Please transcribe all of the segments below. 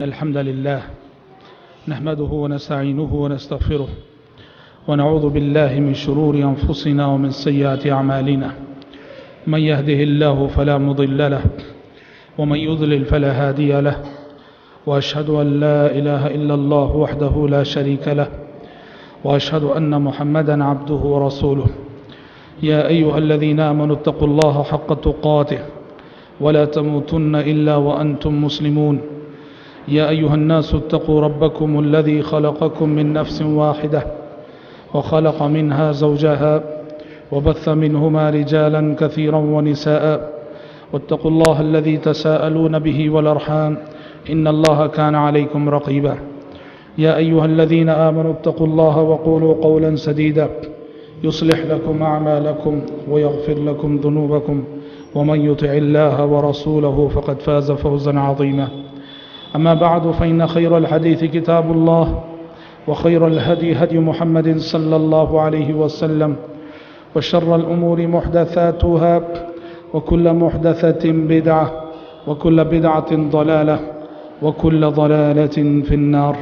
الحمد لله نحمده ونستعينه ونستغفره ونعوذ بالله من شرور أنفسنا ومن سيئات أعمالنا من يهده الله فلا مضل له ومن يضلل فلا هادي له وأشهد أن لا إله إلا الله وحده لا شريك له وأشهد أن محمدا عبده ورسوله يا أيها الذين آمنوا اتقوا الله حق تقاته ولا تموتن إلا وأنتم مسلمون يا أيها الناس اتقوا ربكم الذي خلقكم من نفس واحدة وخلق منها زوجها وبث منهما رجالا كثيرا ونساء واتقوا الله الذي تساءلون به والأرحام إن الله كان عليكم رقيبا يا أيها الذين آمنوا اتقوا الله وقولوا قولا سديدا يصلح لكم أعمالكم ويغفر لكم ذنوبكم ومن يطع الله ورسوله فقد فاز فوزا عظيما أما بعد فإن خير الحديث كتاب الله وخير الهدي هدي محمد صلى الله عليه وسلم وشر الأمور محدثاتها وكل محدثة بدعة وكل بدعة ضلالة وكل ضلالة في النار.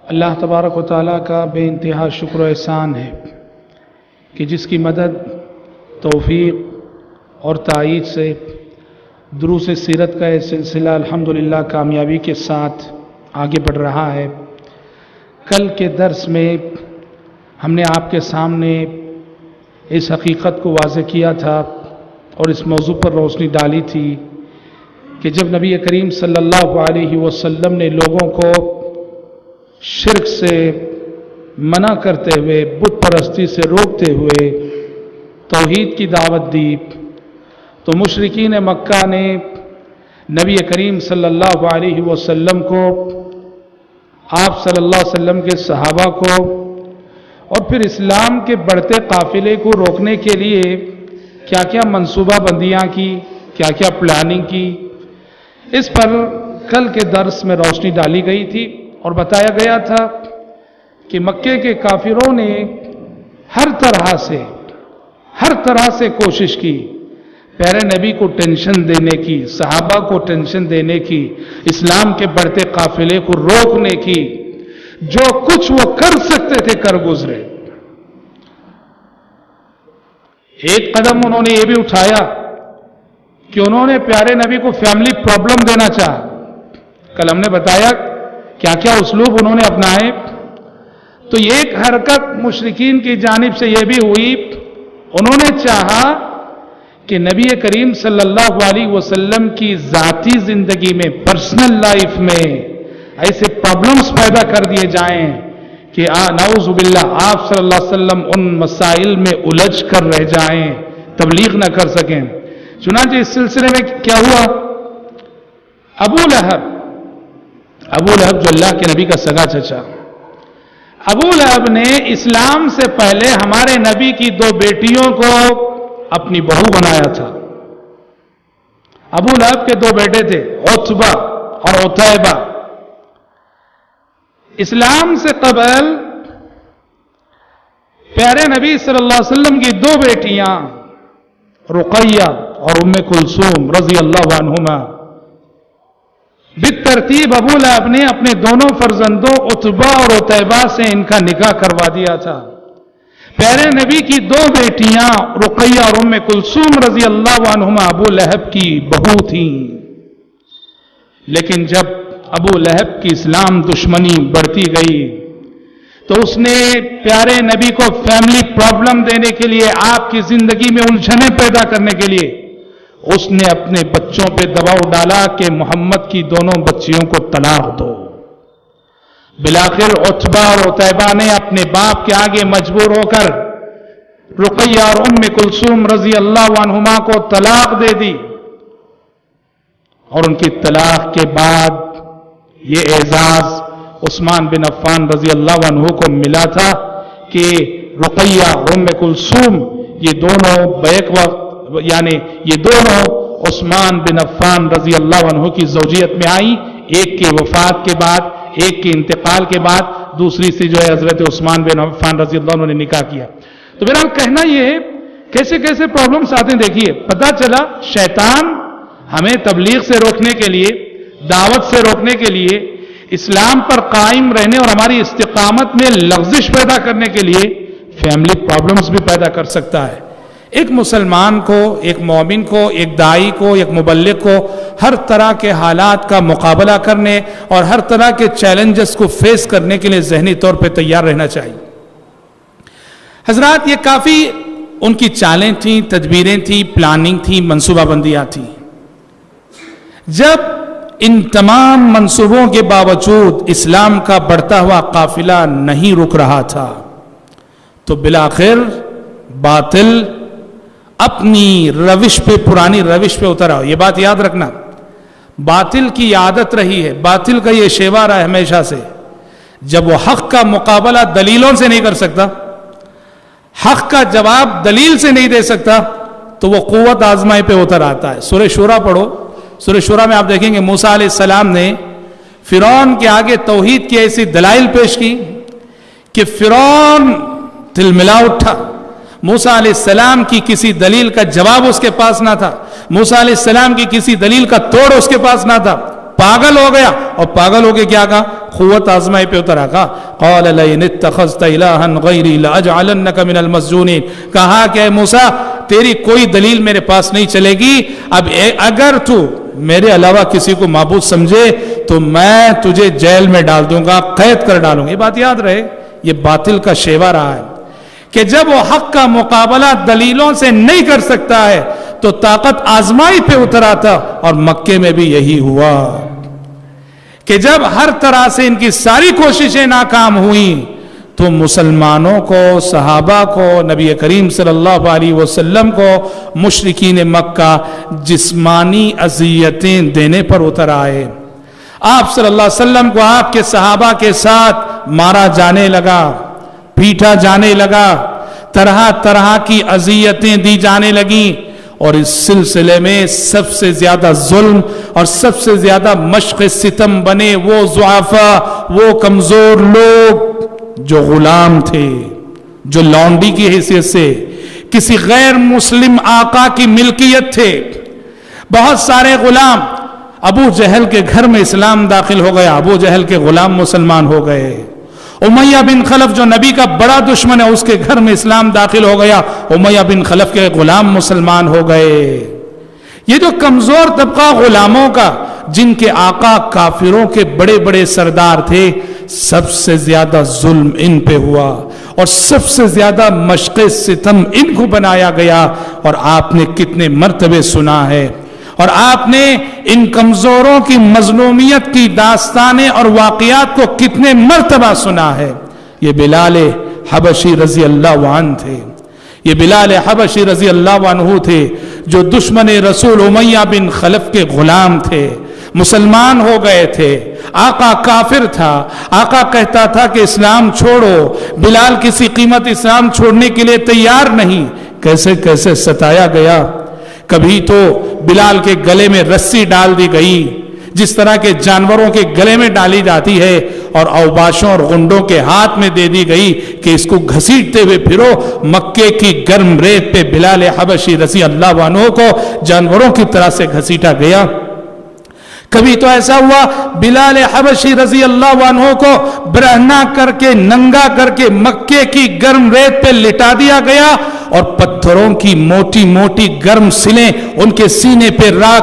اللہ تبارک و تعالیٰ کا بے انتہا شکر و احسان ہے کہ جس کی مدد، توفیق اور تائید سے دروس سیرت کا یہ سلسلہ الحمدللہ کامیابی کے ساتھ آگے بڑھ رہا ہے. کل کے درس میں ہم نے آپ کے سامنے اس حقیقت کو واضح کیا تھا اور اس موضوع پر روشنی ڈالی تھی کہ جب نبی کریم صلی اللہ علیہ وسلم نے لوگوں کو شرک سے منع کرتے ہوئے، بت پرستی سے روکتے ہوئے توحید کی دعوت دی، تو مشرکین مکہ نے نبی کریم صلی اللہ علیہ وسلم کو، آپ صلی اللہ علیہ وسلم کے صحابہ کو اور پھر اسلام کے بڑھتے قافلے کو روکنے کے لیے کیا کیا منصوبہ بندیاں کی، کیا کیا پلاننگ کی، اس پر کل کے درس میں روشنی ڈالی گئی تھی اور بتایا گیا تھا کہ مکے کے کافروں نے ہر طرح سے کوشش کی پیارے نبی کو ٹینشن دینے کی، صحابہ کو ٹینشن دینے کی، اسلام کے بڑھتے قافلے کو روکنے کی. جو کچھ وہ کر سکتے تھے کر گزرے. ایک قدم انہوں نے یہ بھی اٹھایا کہ انہوں نے پیارے نبی کو فیملی پرابلم دینا چاہا. کل ہم نے بتایا کیا کیا اسلوب انہوں نے اپنائے. تو ایک حرکت مشرکین کی جانب سے یہ بھی ہوئی، انہوں نے چاہا کہ نبی کریم صلی اللہ علیہ وسلم کی ذاتی زندگی میں، پرسنل لائف میں ایسے پرابلمز پیدا کر دیے جائیں کہ نعوذ باللہ آپ صلی اللہ علیہ وسلم ان مسائل میں الجھ کر رہ جائیں، تبلیغ نہ کر سکیں. چنانچہ اس سلسلے میں کیا ہوا، ابو لہب جو اللہ کے نبی کا سگا چچا، ابو لہب نے اسلام سے پہلے ہمارے نبی کی 2 بیٹیوں کو اپنی بہو بنایا تھا. ابو لہب کے 2 بیٹے تھے، عتبہ اور عتیبہ. اسلام سے قبل پیارے نبی صلی اللہ علیہ وسلم کی 2 بیٹیاں رقیہ اور ام کلثوم رضی اللہ عنہما، بالترتیب ابو لہب نے اپنے دونوں فرزندوں عتبہ اور عتیبہ سے ان کا نکاح کروا دیا تھا. پیارے نبی کی 2 بیٹیاں رقیہ اور ام کلثوم رضی اللہ عنہما ابو لہب کی بہو تھیں. لیکن جب ابو لہب کی اسلام دشمنی بڑھتی گئی تو اس نے پیارے نبی کو فیملی پرابلم دینے کے لیے، آپ کی زندگی میں الجھنیں پیدا کرنے کے لیے اس نے اپنے بچوں پہ دباؤ ڈالا کہ محمد کی دونوں بچیوں کو طلاق دو. بلاخر عتبہ اور عتیبہ نے اپنے باپ کے آگے مجبور ہو کر رقیہ اور ام کلثوم رضی اللہ عنہما کو طلاق دے دی. اور ان کی طلاق کے بعد یہ اعزاز عثمان بن عفان رضی اللہ عنہ کو ملا تھا کہ رقیہ اور ام کلثوم یہ دونوں بیک وقت، یعنی یہ دونوں عثمان بن عفان رضی اللہ عنہ کی زوجیت میں آئیں. ایک کی وفات کے بعد، ایک کے انتقال کے بعد، دوسری سے جو ہے حضرت عثمان بن عفان رضی اللہ عنہ نے نکاح کیا. تو میرا کہنا یہ ہے کیسے کیسے پرابلمز آتے ہیں. دیکھیے پتہ چلا شیطان ہمیں تبلیغ سے روکنے کے لیے، دعوت سے روکنے کے لیے، اسلام پر قائم رہنے اور ہماری استقامت میں لغزش پیدا کرنے کے لیے فیملی پرابلمز بھی پیدا کر سکتا ہے۔ ایک مسلمان کو، ایک مومن کو، ایک داعی کو، ایک مبلغ کو ہر طرح کے حالات کا مقابلہ کرنے اور ہر طرح کے چیلنجز کو فیس کرنے کے لیے ذہنی طور پہ تیار رہنا چاہیے۔ حضرات، یہ کافی ان کی چالیں تھیں، تدبیریں تھیں، پلاننگ تھیں، منصوبہ بندیاں تھیں۔ جب ان تمام منصوبوں کے باوجود اسلام کا بڑھتا ہوا قافلہ نہیں رک رہا تھا تو بالآخر باطل اپنی روش پہ، پرانی روش پہ اتر آؤ۔ یہ بات یاد رکھنا، باطل کی عادت رہی ہے، باطل کا یہ شیوا رہا ہے ہمیشہ سے، جب وہ حق کا مقابلہ دلیلوں سے نہیں کر سکتا، حق کا جواب دلیل سے نہیں دے سکتا، تو وہ قوت آزمائی پہ اتر آتا ہے۔ سورہ شورى پڑھو، سورہ شورى میں آپ دیکھیں گے موسیٰ علیہ السلام نے فرعون کے آگے توحید کی ایسی دلائل پیش کی کہ فرعون تلملا اٹھا۔ موسیٰ علیہ السلام کی کسی دلیل کا جواب اس کے پاس نہ تھا، موسیٰ علیہ السلام کی کسی دلیل کا توڑ اس کے پاس نہ تھا، پاگل ہو گیا، اور پاگل ہو کے کیا کہا؟ قوت آزمائی پہ اترا، کہا قال لئن اتخذت الہا غیری لاجعلنک من المسجونین، کہا کہ اے موسیٰ تیری کوئی دلیل میرے پاس نہیں چلے گی، اب اگر تو میرے علاوہ کسی کو معبود سمجھے تو میں تجھے جیل میں ڈال دوں گا، قید کر ڈالوں گا۔ یہ بات یاد رہے، یہ باطل کا شیوا رہا ہے کہ جب وہ حق کا مقابلہ دلیلوں سے نہیں کر سکتا ہے تو طاقت آزمائی پہ اتر آتا، اور مکے میں بھی یہی ہوا کہ جب ہر طرح سے ان کی ساری کوششیں ناکام ہوئیں تو مسلمانوں کو، صحابہ کو، نبی کریم صلی اللہ علیہ وسلم کو مشرکین مکہ جسمانی اذیتیں دینے پر اتر آئے۔ آپ صلی اللہ علیہ وسلم کو آپ کے صحابہ کے ساتھ مارا جانے لگا، پیٹا جانے لگا، طرح طرح کی اذیتیں دی جانے لگیں، اور اس سلسلے میں سب سے زیادہ ظلم اور سب سے زیادہ مشق ستم بنے وہ ضعفاء، وہ کمزور لوگ جو غلام تھے، جو لونڈی کی حیثیت سے کسی غیر مسلم آقا کی ملکیت تھے۔ بہت سارے غلام، ابو جہل کے گھر میں اسلام داخل ہو گیا، ابو جہل کے غلام مسلمان ہو گئے۔ امیہ بن خلف جو نبی کا بڑا دشمن ہے، اس کے گھر میں اسلام داخل ہو گیا، امیہ بن خلف کے غلام مسلمان ہو گئے۔ یہ جو کمزور طبقہ غلاموں کا، جن کے آقا کافروں کے بڑے بڑے سردار تھے، سب سے زیادہ ظلم ان پہ ہوا اور سب سے زیادہ مشق ستم ان کو بنایا گیا۔ اور آپ نے کتنے مرتبے سنا ہے، اور آپ نے ان کمزوروں کی مظلومیت کی داستانیں اور واقعات کو کتنے مرتبہ سنا ہے۔ یہ بلال حبشی رضی اللہ عنہ تھے، یہ بلال حبشی رضی اللہ عنہ تھے جو دشمن رسول امیہ بن خلف کے غلام تھے، مسلمان ہو گئے تھے، آقا کافر تھا، آقا کہتا تھا کہ اسلام چھوڑو، بلال کسی قیمت اسلام چھوڑنے کے لیے تیار نہیں، کیسے کیسے ستایا گیا۔ کبھی تو بلال کے گلے میں رسی ڈال دی گئی، جس طرح کے جانوروں کے گلے میں ڈالی جاتی ہے، اور اوباشوں اور غنڈوں کے ہاتھ میں دے دی گئی کہ اس کو گھسیٹتے ہوئے پھرو۔ مکے کی گرم ریت پہ بلال حبشی رضی اللہ عنہ کو جانوروں کی طرح سے گھسیٹا گیا۔ کبھی تو ایسا ہوا بلال حبشی رضی اللہ عنہ کو برہنہ کر کے، ننگا کر کے مکے کی گرم ریت پہ لٹا دیا گیا، اور پتھروں کی موٹی موٹی گرم سلیں ان کے سینے پہ لا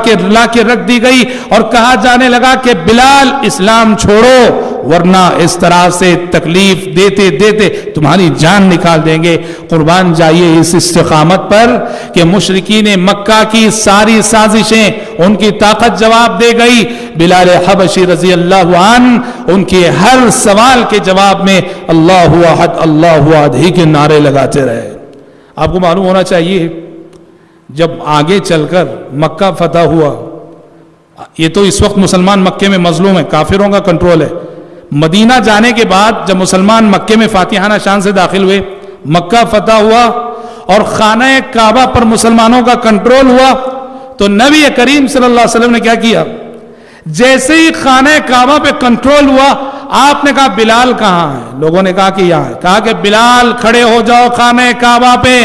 کے رکھ دی گئی، اور کہا جانے لگا کہ بلال اسلام چھوڑو، ورنہ اس طرح سے تکلیف دیتے دیتے تمہاری جان نکال دیں گے۔ قربان جائیے اس استقامت پر کہ مشرکین مکہ کی ساری سازشیں، ان کی طاقت جواب دے گئی، بلال حبشی رضی اللہ عنہ ان کے ہر سوال کے جواب میں اللہ احد اللہ احد ہی کے نعرے لگاتے رہے۔ آپ کو معلوم ہونا چاہیے جب آگے چل کر مکہ فتح ہوا، یہ تو اس وقت مسلمان مکے میں مظلوم ہے، کافروں کا کنٹرول ہے۔ مدینہ جانے کے بعد جب مسلمان مکے میں فاتحانہ شان سے داخل ہوئے، مکہ فتح ہوا اور خانہ کعبہ پر مسلمانوں کا کنٹرول ہوا، تو نبی کریم صلی اللہ علیہ وسلم نے کیا کیا؟ جیسے ہی خانہ کعبہ پہ کنٹرول ہوا، آپ نے کہا بلال کہاں ہے؟ لوگوں نے کہا کہ یہاں ہے۔ کہا کہ بلال کھڑے ہو جاؤ خانہ کعبہ پہ،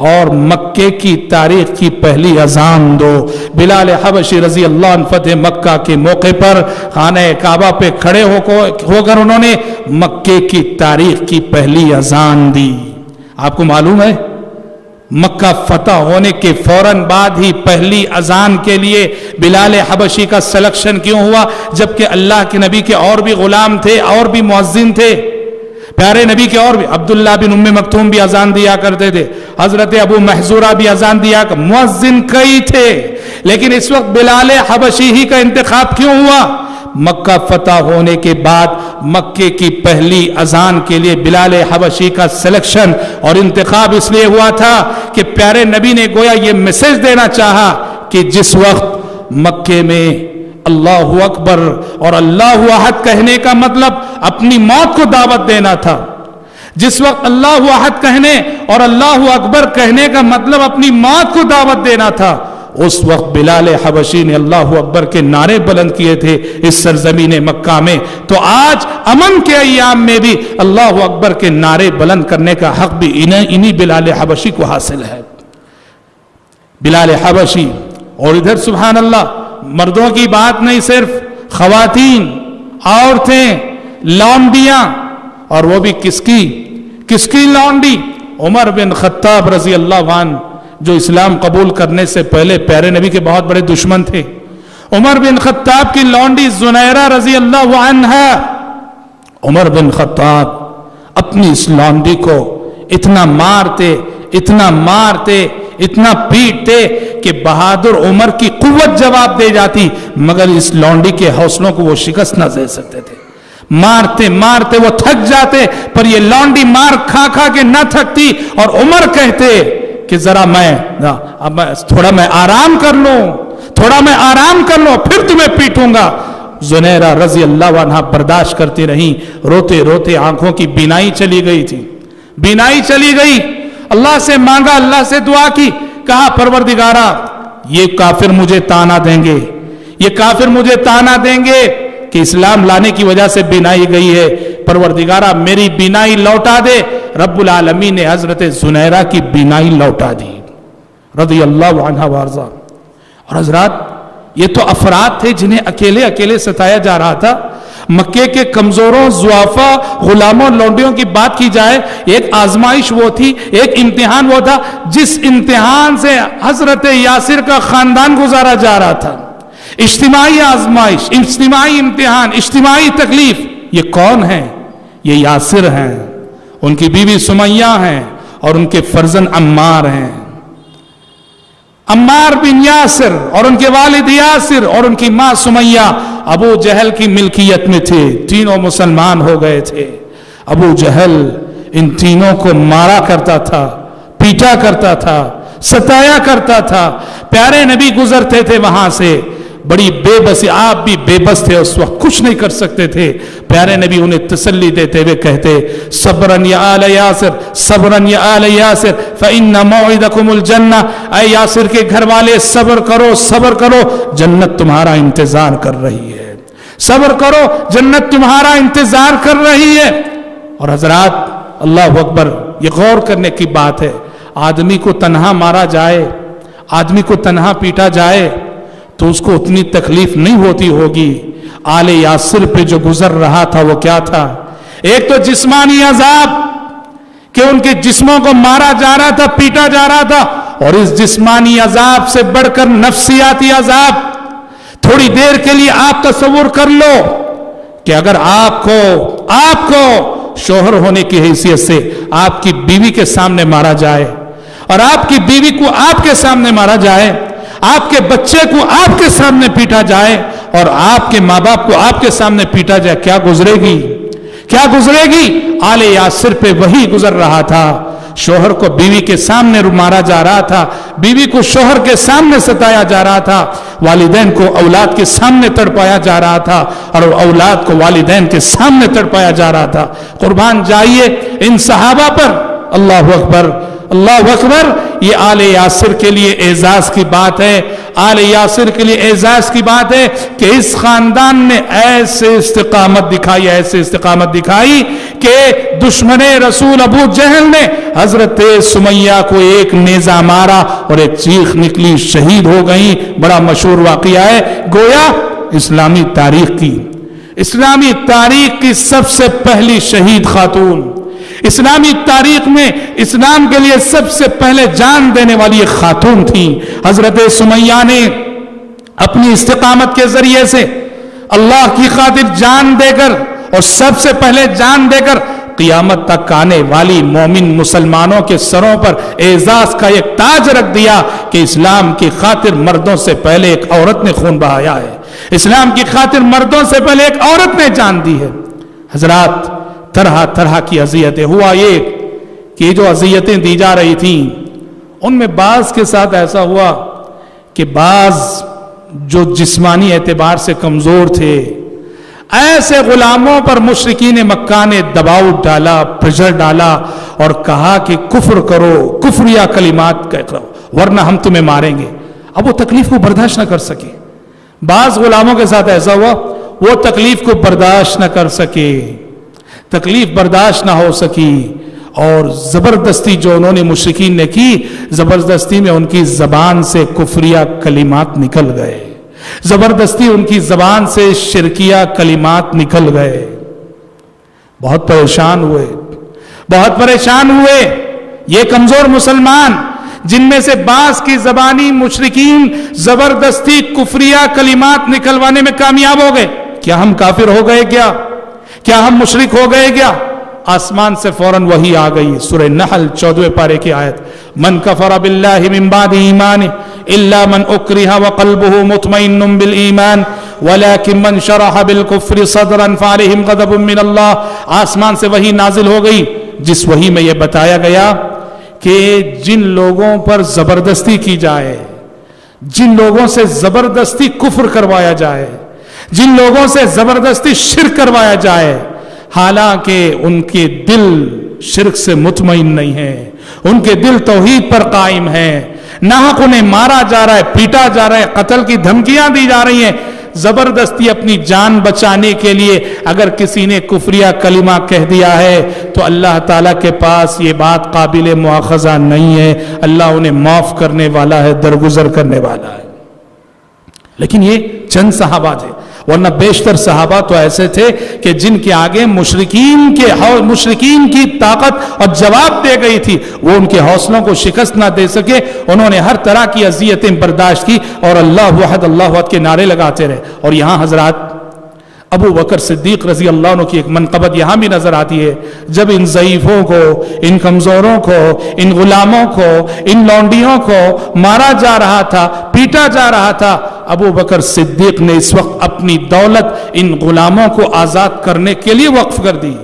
اور مکے کی تاریخ کی پہلی اذان دو۔ بلال حبشی رضی اللہ عنہ فتح مکہ کے موقع پر خانہ کعبہ پہ کھڑے ہو کر انہوں نے مکے کی تاریخ کی پہلی اذان دی۔ آپ کو معلوم ہے مکہ فتح ہونے کے فوراً بعد ہی پہلی اذان کے لیے بلال حبشی کا سلیکشن کیوں ہوا، جبکہ اللہ کے نبی کے اور بھی غلام تھے، اور بھی مؤذن تھے، پیارے نبی کے اور بھی، عبداللہ بن ام مکتوم بھی اذان دیا کرتے تھے، حضرت ابو محذورہ بھی اذان دیا کرتے، مؤذن کئی تھے، لیکن اس وقت بلال حبشی ہی کا انتخاب کیوں ہوا؟ مکہ فتح ہونے کے بعد مکے کی پہلی اذان کے لیے بلال حبشی کا سلیکشن اور انتخاب اس لیے ہوا تھا کہ پیارے نبی نے گویا یہ میسج دینا چاہا کہ جس وقت مکے میں اللہ اکبر اور اللہ احد کہنے کا مطلب اپنی موت کو دعوت دینا تھا، جس وقت اللہ احد کہنے اور اللہ اکبر کہنے کا مطلب اپنی موت کو دعوت دینا تھا، اس وقت بلال حبشی نے اللہ اکبر کے نعرے بلند کیے تھے اس سرزمین مکہ میں۔ تو آج امن کے ایام میں بھی اللہ اکبر کے نعرے بلند کرنے کا حق بھی انہی بلال حبشی کو حاصل ہے۔ بلال حبشی، اور ادھر سبحان اللہ مردوں کی بات نہیں، صرف خواتین، عورتیں، لونڈیاں، اور وہ بھی کس کی لونڈی؟ عمر بن خطاب رضی اللہ عنہ، جو اسلام قبول کرنے سے پہلے پیارے نبی کے بہت بڑے دشمن تھے۔ عمر بن خطاب کی لونڈی زنیرہ رضی اللہ عنہا، عمر بن خطاب اپنی اس لونڈی کو اتنا مارتے اتنا پیٹتے کہ بہادر عمر کی قوت جواب دے جاتی، مگر اس لونڈی کے حوصلوں کو وہ شکست نہ دے سکتے تھے۔ مارتے وہ تھک جاتے، پر یہ لونڈی مار کھا کے نہ تھکتی، اور عمر کہتے کہ ذرا تھوڑا میں آرام کر لوں پھر تمہیں پیٹوں گا۔ زنیرہ رضی اللہ عنہ برداشت کرتی رہیں، روتے روتے آنکھوں کی بینائی چلی گئی، اللہ سے مانگا، اللہ سے دعا کی، کہا پروردگارا یہ کافر مجھے تانا دیں گے کہ اسلام لانے کی وجہ سے بینائی گئی ہے، پروردگارا میری بینائی لوٹا دے۔ رب العالمین نے حضرت زنیرہ کی بینائی لوٹا دی رضی اللہ عنہ وارضا۔ اور حضرات یہ تو افراد تھے جنہیں اکیلے ستایا جا رہا تھا۔ مکے کے کمزوروں، ضعفاء، غلاموں، لونڈیوں کی بات کی جائے، ایک آزمائش وہ تھی، ایک امتحان وہ تھا جس امتحان سے حضرت یاسر کا خاندان گزارا جا رہا تھا۔ اجتماعی آزمائش، اجتماعی امتحان، اجتماعی تکلیف۔ یہ کون ہیں؟ یہ یاسر ہیں، ان کی بیوی سمیہ ہیں، اور ان کے فرزند عمار ہیں، عمار بن یاسر، اور ان کے والد یاسر اور ان کی ماں سمیہ ابو جہل کی ملکیت میں تھے، تینوں مسلمان ہو گئے تھے۔ ابو جہل ان تینوں کو مارا کرتا تھا، پیٹا کرتا تھا، ستایا کرتا تھا۔ پیارے نبی گزرتے تھے وہاں سے، بڑی بے بسی، آپ بھی بے بس تھے اس وقت، کچھ نہیں کر سکتے تھے۔ پیارے نبی انہیں تسلی دیتے ہوئے کہتے صبرن یا آل یاسر، صبرن یا آل یاسر فإن موعدکم الجنہ، اے یاسر کے گھر والے صبر کرو، جنت تمہارا انتظار کر رہی ہے، صبر کرو، جنت تمہارا انتظار کر رہی ہے۔ اور حضرات اللہ اکبر، یہ غور کرنے کی بات ہے، آدمی کو تنہا مارا جائے، آدمی کو تنہا پیٹا جائے تو اس کو اتنی تکلیف نہیں ہوتی ہوگی۔ آل یاسر پہ جو گزر رہا تھا وہ کیا تھا؟ ایک تو جسمانی عذاب کہ ان کے جسموں کو مارا جا رہا تھا، پیٹا جا رہا تھا، اور اس جسمانی عذاب سے بڑھ کر نفسیاتی عذاب۔ تھوڑی دیر کے لیے آپ تصور کر لو کہ اگر آپ کو شوہر ہونے کی حیثیت سے آپ کی بیوی کے سامنے مارا جائے، اور آپ کی بیوی کو آپ کے سامنے مارا جائے، آپ کے بچے کو آپ کے سامنے پیٹا جائے، اور آپ کے ماں باپ کو آپ کے سامنے پیٹا جائے، کیا گزرے گی؟ آل یاسر پہ وہی گزر رہا تھا۔ شوہر کو بیوی کے سامنے مارا جا رہا تھا، بیوی کو شوہر کے سامنے ستایا جا رہا تھا، والدین کو اولاد کے سامنے تڑپایا جا رہا تھا، اور اولاد کو والدین کے سامنے تڑپایا جا رہا تھا۔ قربان جائیے ان صحابہ پر، اللہ اکبر، اللہ اکبر۔ یہ آل یاسر کے لیے اعزاز کی بات ہے، آل یاسر کے لیے اعزاز کی بات ہے کہ اس خاندان نے ایسے استقامت دکھائی کہ دشمن رسول ابو جہل نے حضرت سمیہ کو ایک نیزہ مارا اور ایک چیخ نکلی، شہید ہو گئیں۔ بڑا مشہور واقعہ ہے، گویا اسلامی تاریخ کی سب سے پہلی شہید خاتون، اسلامی تاریخ میں اسلام کے لیے سب سے پہلے جان دینے والی ایک خاتون تھی۔ حضرت سمیہ نے اپنی استقامت کے ذریعے سے اللہ کی خاطر جان دے کر، اور سب سے پہلے جان دے کر قیامت تک آنے والی مومن مسلمانوں کے سروں پر اعزاز کا ایک تاج رکھ دیا کہ اسلام کی خاطر مردوں سے پہلے ایک عورت نے خون بہایا ہے، اسلام کی خاطر مردوں سے پہلے ایک عورت نے جان دی ہے۔ حضرات، طرح طرح کی اذیتیں، ہوا یہ کہ جو اذیتیں دی جا رہی تھیں ان میں بعض کے ساتھ ایسا ہوا کہ بعض جو جسمانی اعتبار سے کمزور تھے، ایسے غلاموں پر مشرکین مکہ نے دباؤ ڈالا، پریشر ڈالا اور کہا کہ کفر کرو، کفریہ کلمات کرو ورنہ ہم تمہیں ماریں گے۔ اب وہ تکلیف کو برداشت نہ کر سکے، بعض غلاموں کے ساتھ ایسا ہوا وہ تکلیف کو برداشت نہ کر سکے، تکلیف برداشت نہ ہو سکی، اور زبردستی جو انہوں نے مشرکین نے کی، زبردستی میں ان کی زبان سے کفریہ کلمات نکل گئے، زبردستی ان کی زبان سے شرکیہ کلمات نکل گئے۔ بہت پریشان ہوئے یہ کمزور مسلمان، جن میں سے بعض کی زبانی مشرکین زبردستی کفریہ کلمات نکلوانے میں کامیاب ہو گئے۔ کیا ہم کافر ہو گئے؟ کیا ہم مشرک ہو گئے؟ آسمان سے فوراً وحی آ گئی، سورہ نحل 14 پارے کی آیت، من کفر باللہ من بعد ایمانہ الا من اکرہ وقلبہ مطمئن بالایمان ولکن من شرح بالکفر صدرا فعلیہم غضب من اللہ۔ آسمان سے وحی نازل ہو گئی جس وحی میں یہ بتایا گیا کہ جن لوگوں پر زبردستی کی جائے، جن لوگوں سے زبردستی کفر کروایا جائے، جن لوگوں سے زبردستی شرک کروایا جائے، حالانکہ ان کے دل شرک سے مطمئن نہیں ہیں، ان کے دل توحید پر قائم ہیں، ناحق انہیں مارا جا رہا ہے، پیٹا جا رہا ہے، قتل کی دھمکیاں دی جا رہی ہیں، زبردستی اپنی جان بچانے کے لیے اگر کسی نے کفریہ کلمہ کہہ دیا ہے تو اللہ تعالیٰ کے پاس یہ بات قابل مواخذہ نہیں ہے، اللہ انہیں معاف کرنے والا ہے، درگزر کرنے والا ہے۔ لیکن یہ چند صحابہ تھے، ورنہ بیشتر صحابہ تو ایسے تھے کہ جن کے آگے مشرکین کی طاقت اور جواب دے گئی تھی، وہ ان کے حوصلوں کو شکست نہ دے سکے، انہوں نے ہر طرح کی اذیتیں برداشت کی اور اللہ وحد کے نعرے لگاتے رہے۔ اور یہاں حضرات ابو بکر صدیق رضی اللہ عنہ کی ایک منقبت یہاں بھی نظر آتی ہے، جب ان ضعیفوں کو، ان کمزوروں کو، ان غلاموں کو، ان لونڈیوں کو مارا جا رہا تھا، پیٹا جا رہا تھا، ابو بکر صدیق نے اس وقت اپنی دولت ان غلاموں کو آزاد کرنے کے لیے وقف کر دی۔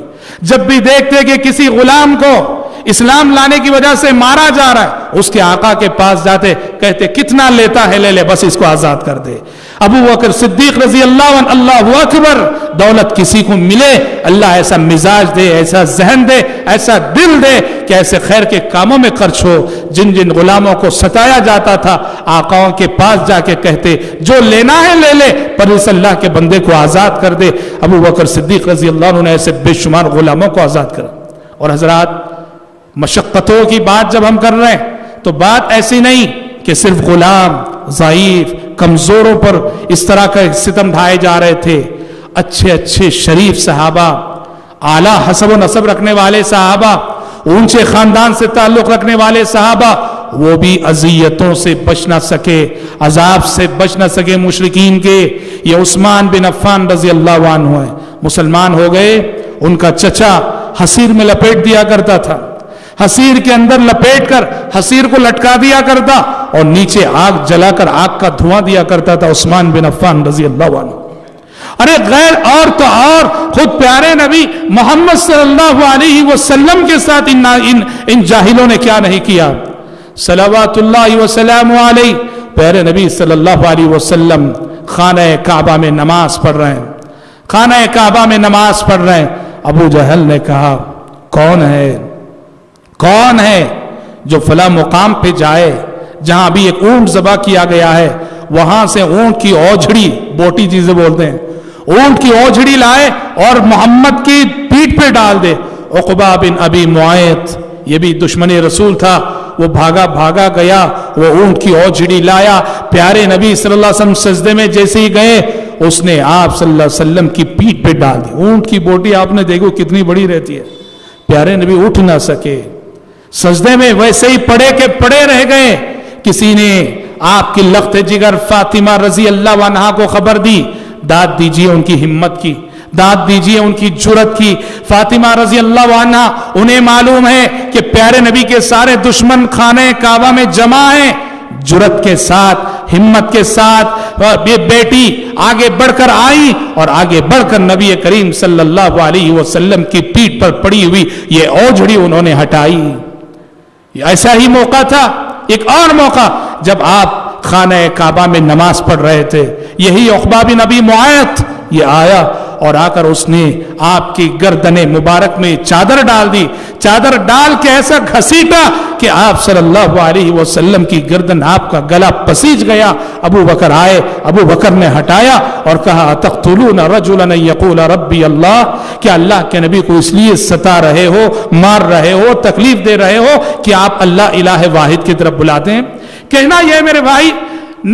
جب بھی دیکھتے کہ کسی غلام کو اسلام لانے کی وجہ سے مارا جا رہا ہے، اس کے آقا کے پاس جاتے، کہتے کتنا لیتا ہے لے لے، بس اس کو آزاد کر دے۔ ابو بکر صدیق رضی اللہ عنہ، اللہ اکبر، دولت کسی کو ملے اللہ ایسا مزاج دے، ایسا ذہن دے، ایسا دل دے کہ ایسے خیر کے کاموں میں خرچ ہو۔ جن جن غلاموں کو ستایا جاتا تھا، آقاؤں کے پاس جا کے کہتے جو لینا ہے لے لے، پر اس اللہ کے بندے کو آزاد کر دے۔ ابو بکر صدیق رضی اللہ عنہ نے ایسے بے شمار غلاموں کو آزاد کرا۔ اور حضرات، مشقتوں کی بات جب ہم کر رہے ہیں تو بات ایسی نہیں کہ صرف غلام، ضعیف، کمزوروں پر اس طرح کا ستم ڈھائے جا رہے تھے۔ اچھے اچھے شریف صحابہ، اعلیٰ حسب و نسب رکھنے والے صحابہ، اونچے خاندان سے تعلق رکھنے والے صحابہ، وہ بھی اذیتوں سے بچ نہ سکے، عذاب سے بچ نہ سکے مشرکین کے۔ یہ عثمان بن عفان رضی اللہ عنہ ہیں، مسلمان ہو گئے۔ ان کا چچا حصیر میں لپیٹ دیا کرتا تھا، حصیر کے اندر لپیٹ کر حصیر کو لٹکا دیا کرتا اور نیچے آگ جلا کر آگ کا دھواں دیا کرتا تھا عثمان بن عفان رضی اللہ عنہ۔ ارے غیر اور تو اور خود پیارے نبی محمد صلی اللہ علیہ وسلم کے ساتھ ان جاہلوں نے کیا نہیں کیا۔ صلوات اللہ وسلام علیہ، پیارے نبی صلی اللہ علیہ وسلم خانہ کعبہ میں نماز پڑھ رہے ہیں، خانہ کعبہ میں نماز پڑھ رہے ہیں۔ ابو جہل نے کہا کون ہے جو فلاں مقام پہ جائے جہاں ابھی ایک اونٹ ذبح کیا گیا ہے، وہاں سے اونٹ کی اوجھڑی، بوٹی چیزیں بولتے ہیں، اونٹ کی اوجھڑی لائے اور محمد کی پیٹھ پہ ڈال دے. عقبہ بن ابی معیط یہ بھی دشمن رسول تھا. وہ بھاگا گیا, وہ اونٹ کی اوجھڑی لایا, پیارے نبی صلی اللہ علیہ وسلم سجدے میں جیسے ہی گئے اس نے آپ صلی اللہ علیہ وسلم کی پیٹھ پہ ڈال دی. اونٹ کی بوٹی آپ نے دیکھو کتنی بڑی رہتی ہے. پیارے نبی اٹھ نہ سکے, سجدے میں ویسے ہی پڑے رہ گئے. کسی نے آپ کی لخت جگر فاطمہ رضی اللہ عنہا کو خبر دی. داد دیجئے ان کی ہمت کی, داد دیجئے ان کی جرت کی. فاطمہ رضی اللہ عنہا, انہیں معلوم ہے کہ پیارے نبی کے سارے دشمن خانہ کعبہ میں جمع ہیں. جرت کے ساتھ, ہمت کے ساتھ یہ بیٹی آگے بڑھ کر آئی اور آگے بڑھ کر نبی کریم صلی اللہ علیہ وسلم کی پیٹھ پر پڑی ہوئی یہ اوجھڑی انہوں نے ہٹائی. ایسا ہی موقع تھا. ایک اور موقع جب آپ خانہ کعبہ میں نماز پڑھ رہے تھے, یہی عقبہ بن ابی معیط یہ آیا اور آ کر اس نے آپ کی گردن مبارک میں چادر ڈال دی. چادر ڈال کے ایسا گھسیٹا کہ آپ صلی اللہ علیہ وسلم کی گردن, آپ کا گلا پسیج گیا. ابو بکر آئے, ابو بکر نے ہٹایا اور کہا اتقتلون رجلا یقول ربی اللہ, کیا اللہ کے نبی کو اس لیے ستا رہے ہو, مار رہے ہو, تکلیف دے رہے ہو کہ آپ اللہ الہ واحد کی طرف بلاتے ہیں؟ کہنا یہ میرے بھائی,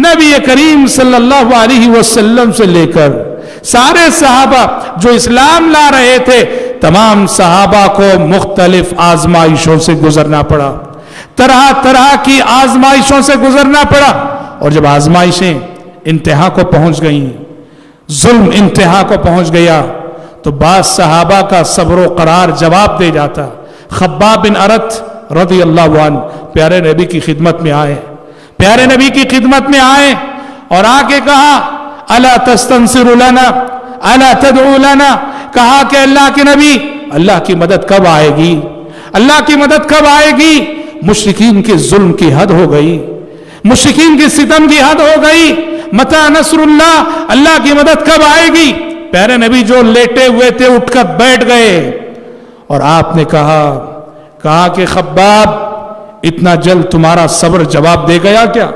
نبی کریم صلی اللہ علیہ وسلم سے لے کر سارے صحابہ جو اسلام لا رہے تھے, تمام صحابہ کو مختلف آزمائشوں سے گزرنا پڑا, طرح طرح کی آزمائشوں سے گزرنا پڑا. اور جب آزمائشیں انتہا کو پہنچ گئیں, ظلم انتہا کو پہنچ گیا, تو بعض صحابہ کا صبر و قرار جواب دے جاتا. خباب بن ارت رضی اللہ عنہ پیارے نبی کی خدمت میں آئے, پیارے نبی کی خدمت میں آئے اور آ کے کہا الا تستنصر لنا الا تدعو لنا, کہا کہ اللہ کے نبی اللہ کی مدد کب آئے گی, اللہ کی مدد کب آئے گی؟ مشرکین کے ظلم کی حد ہو گئی, مشرکین کی ستم کی حد ہو گئی. متی نصر اللہ, اللہ کی مدد کب آئے گی؟ پیارے نبی جو لیٹے ہوئے تھے اٹھ کر بیٹھ گئے اور آپ نے کہا کہ خباب اتنا جلد تمہارا صبر جواب دے گیا کیا,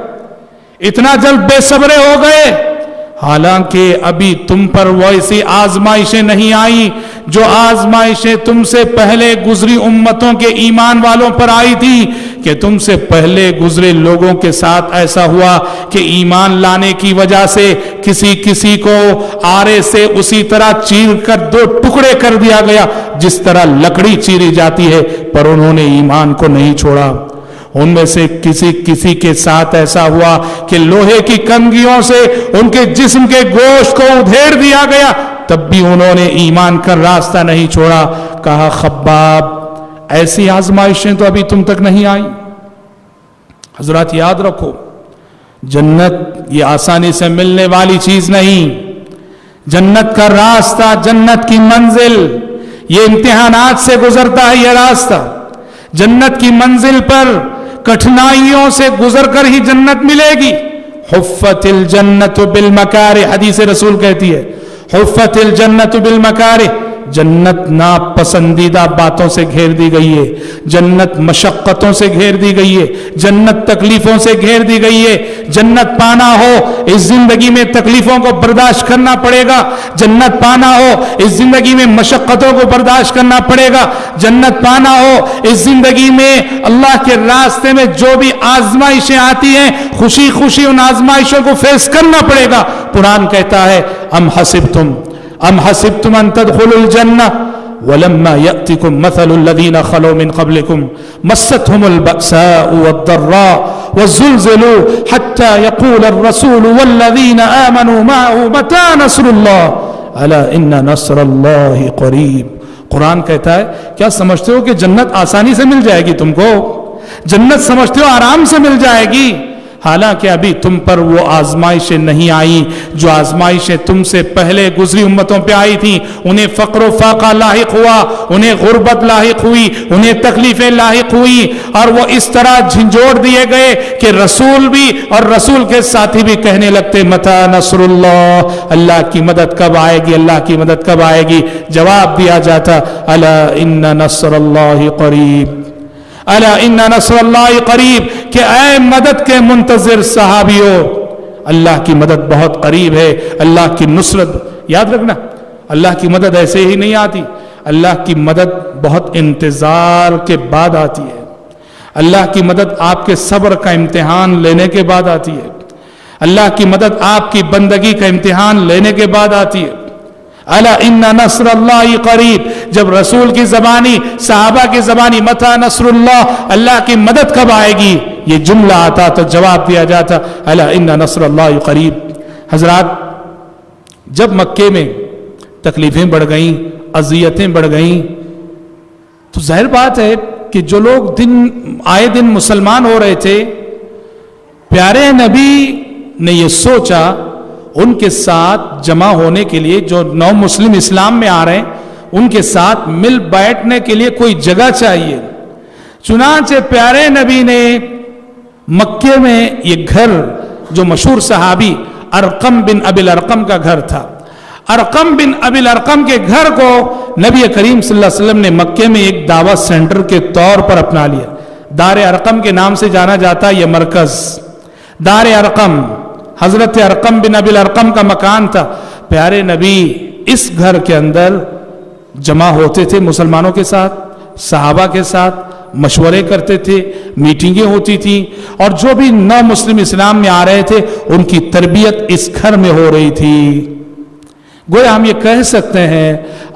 اتنا جلد بے صبرے ہو گئے؟ حالانکہ ابھی تم پر ویسی آزمائشیں نہیں آئی جو آزمائشیں تم سے پہلے گزری امتوں کے ایمان والوں پر آئی تھی, کہ تم سے پہلے گزرے لوگوں کے ساتھ ایسا ہوا کہ ایمان لانے کی وجہ سے کسی کو آرے سے اسی طرح چیر کر دو ٹکڑے کر دیا گیا جس طرح لکڑی چیری جاتی ہے, پر انہوں نے ایمان کو نہیں چھوڑا. ان میں سے کسی کے ساتھ ایسا ہوا کہ لوہے کی کنگھیوں سے ان کے جسم کے گوشت کو ادھیڑ دیا گیا, تب بھی انہوں نے ایمان کا راستہ نہیں چھوڑا. کہا خباب ایسی آزمائشیں تو ابھی تم تک نہیں آئی. حضرات یاد رکھو, جنت یہ آسانی سے ملنے والی چیز نہیں. جنت کا راستہ, جنت کی منزل یہ امتحانات سے گزرتا ہے. یہ راستہ جنت کی منزل پر کٹھنائیوں سے گزر کر ہی جنت ملے گی. حفت الجنت بالمکارہ, حدیث رسول کہتی ہے حفت الجنت بالمکارہ, جنت ناپسندیدہ باتوں سے گھیر دی گئی ہے, جنت مشقتوں سے گھیر دی گئی ہے, جنت تکلیفوں سے گھیر دی گئی ہے. جنت پانا ہو اس زندگی میں تکلیفوں کو برداشت کرنا پڑے گا, جنت پانا ہو اس زندگی میں مشقتوں کو برداشت کرنا پڑے گا, جنت پانا ہو اس زندگی میں اللہ کے راستے میں جو بھی آزمائشیں آتی ہیں خوشی خوشی ان آزمائشوں کو فیس کرنا پڑے گا. قرآن کہتا ہے ام حسبتم ان تدخلوا الجنہ ولما يأتكم مثل الذين خلوا من قبلكم مستهم البأساء والضراء والزلزلوا حتى يقول الرسول والذين آمنوا معه متى نصر الله ألا إن نصر الله قريب. قرآن کہتا ہے کیا سمجھتے ہو کہ جنت آسانی سے مل جائے گی؟ تم کو جنت سمجھتے ہو آرام سے مل جائے گی؟ حالانکہ ابھی تم پر وہ آزمائشیں نہیں آئیں جو آزمائشیں تم سے پہلے گزری امتوں پہ آئی تھیں. انہیں فقر و فاقہ لاحق ہوا, انہیں غربت لاحق ہوئی, انہیں تکلیفیں لاحق ہوئی, اور وہ اس طرح جھنجھوڑ دیے گئے کہ رسول بھی اور رسول کے ساتھی بھی کہنے لگتے متی نصر اللہ, اللہ کی مدد کب آئے گی, اللہ کی مدد کب آئے گی؟ جواب دیا جاتا الا ان نصر اللہ قریب, الا ان نصر اللہ قریب, کہ اے مدد کے منتظر صحابیوں اللہ کی مدد بہت قریب ہے. اللہ کی نصرت یاد رکھنا, اللہ کی مدد ایسے ہی نہیں آتی. اللہ کی مدد بہت انتظار کے بعد آتی ہے. اللہ کی مدد آپ کے صبر کا امتحان لینے کے بعد آتی ہے. اللہ کی مدد آپ کی بندگی کا امتحان لینے کے بعد آتی ہے. الا ان نصر اللہ قریب، جب رسول کی زبانی، صحابہ کی زبانی متی نصر اللہ، اللہ کی مدد کب آئے گی، یہ جملہ آتا تو جواب دیا جاتا الا ان نصر اللہ قریب. حضرات، جب مکے میں تکلیفیں بڑھ گئیں، اذیتیں بڑھ گئیں، تو ظاہر بات ہے کہ جو لوگ آئے دن مسلمان ہو رہے تھے، پیارے نبی نے یہ سوچا ان کے ساتھ جمع ہونے کے لیے، جو نو مسلم اسلام میں آ رہے ہیں ان کے ساتھ مل بیٹھنے کے لیے کوئی جگہ چاہیے. چنانچہ پیارے نبی نے مکے میں یہ گھر، جو مشہور صحابی ارقم بن ابی الارقم کا گھر تھا، ارقم بن ابی الارقم کے گھر کو نبی کریم صلی اللہ علیہ وسلم نے مکے میں ایک دعوت سینٹر کے طور پر اپنا لیا. دار ارقم کے نام سے جانا جاتا ہے یہ مرکز. دار ارقم حضرت ارقم بن ابی الارقم کا مکان تھا. پیارے نبی اس گھر کے اندر جمع ہوتے تھے مسلمانوں کے ساتھ، صحابہ کے ساتھ مشورے کرتے تھے، میٹنگیں ہوتی تھیں، اور جو بھی نو مسلم اسلام میں آ رہے تھے ان کی تربیت اس گھر میں ہو رہی تھی. گویا ہم یہ کہہ سکتے ہیں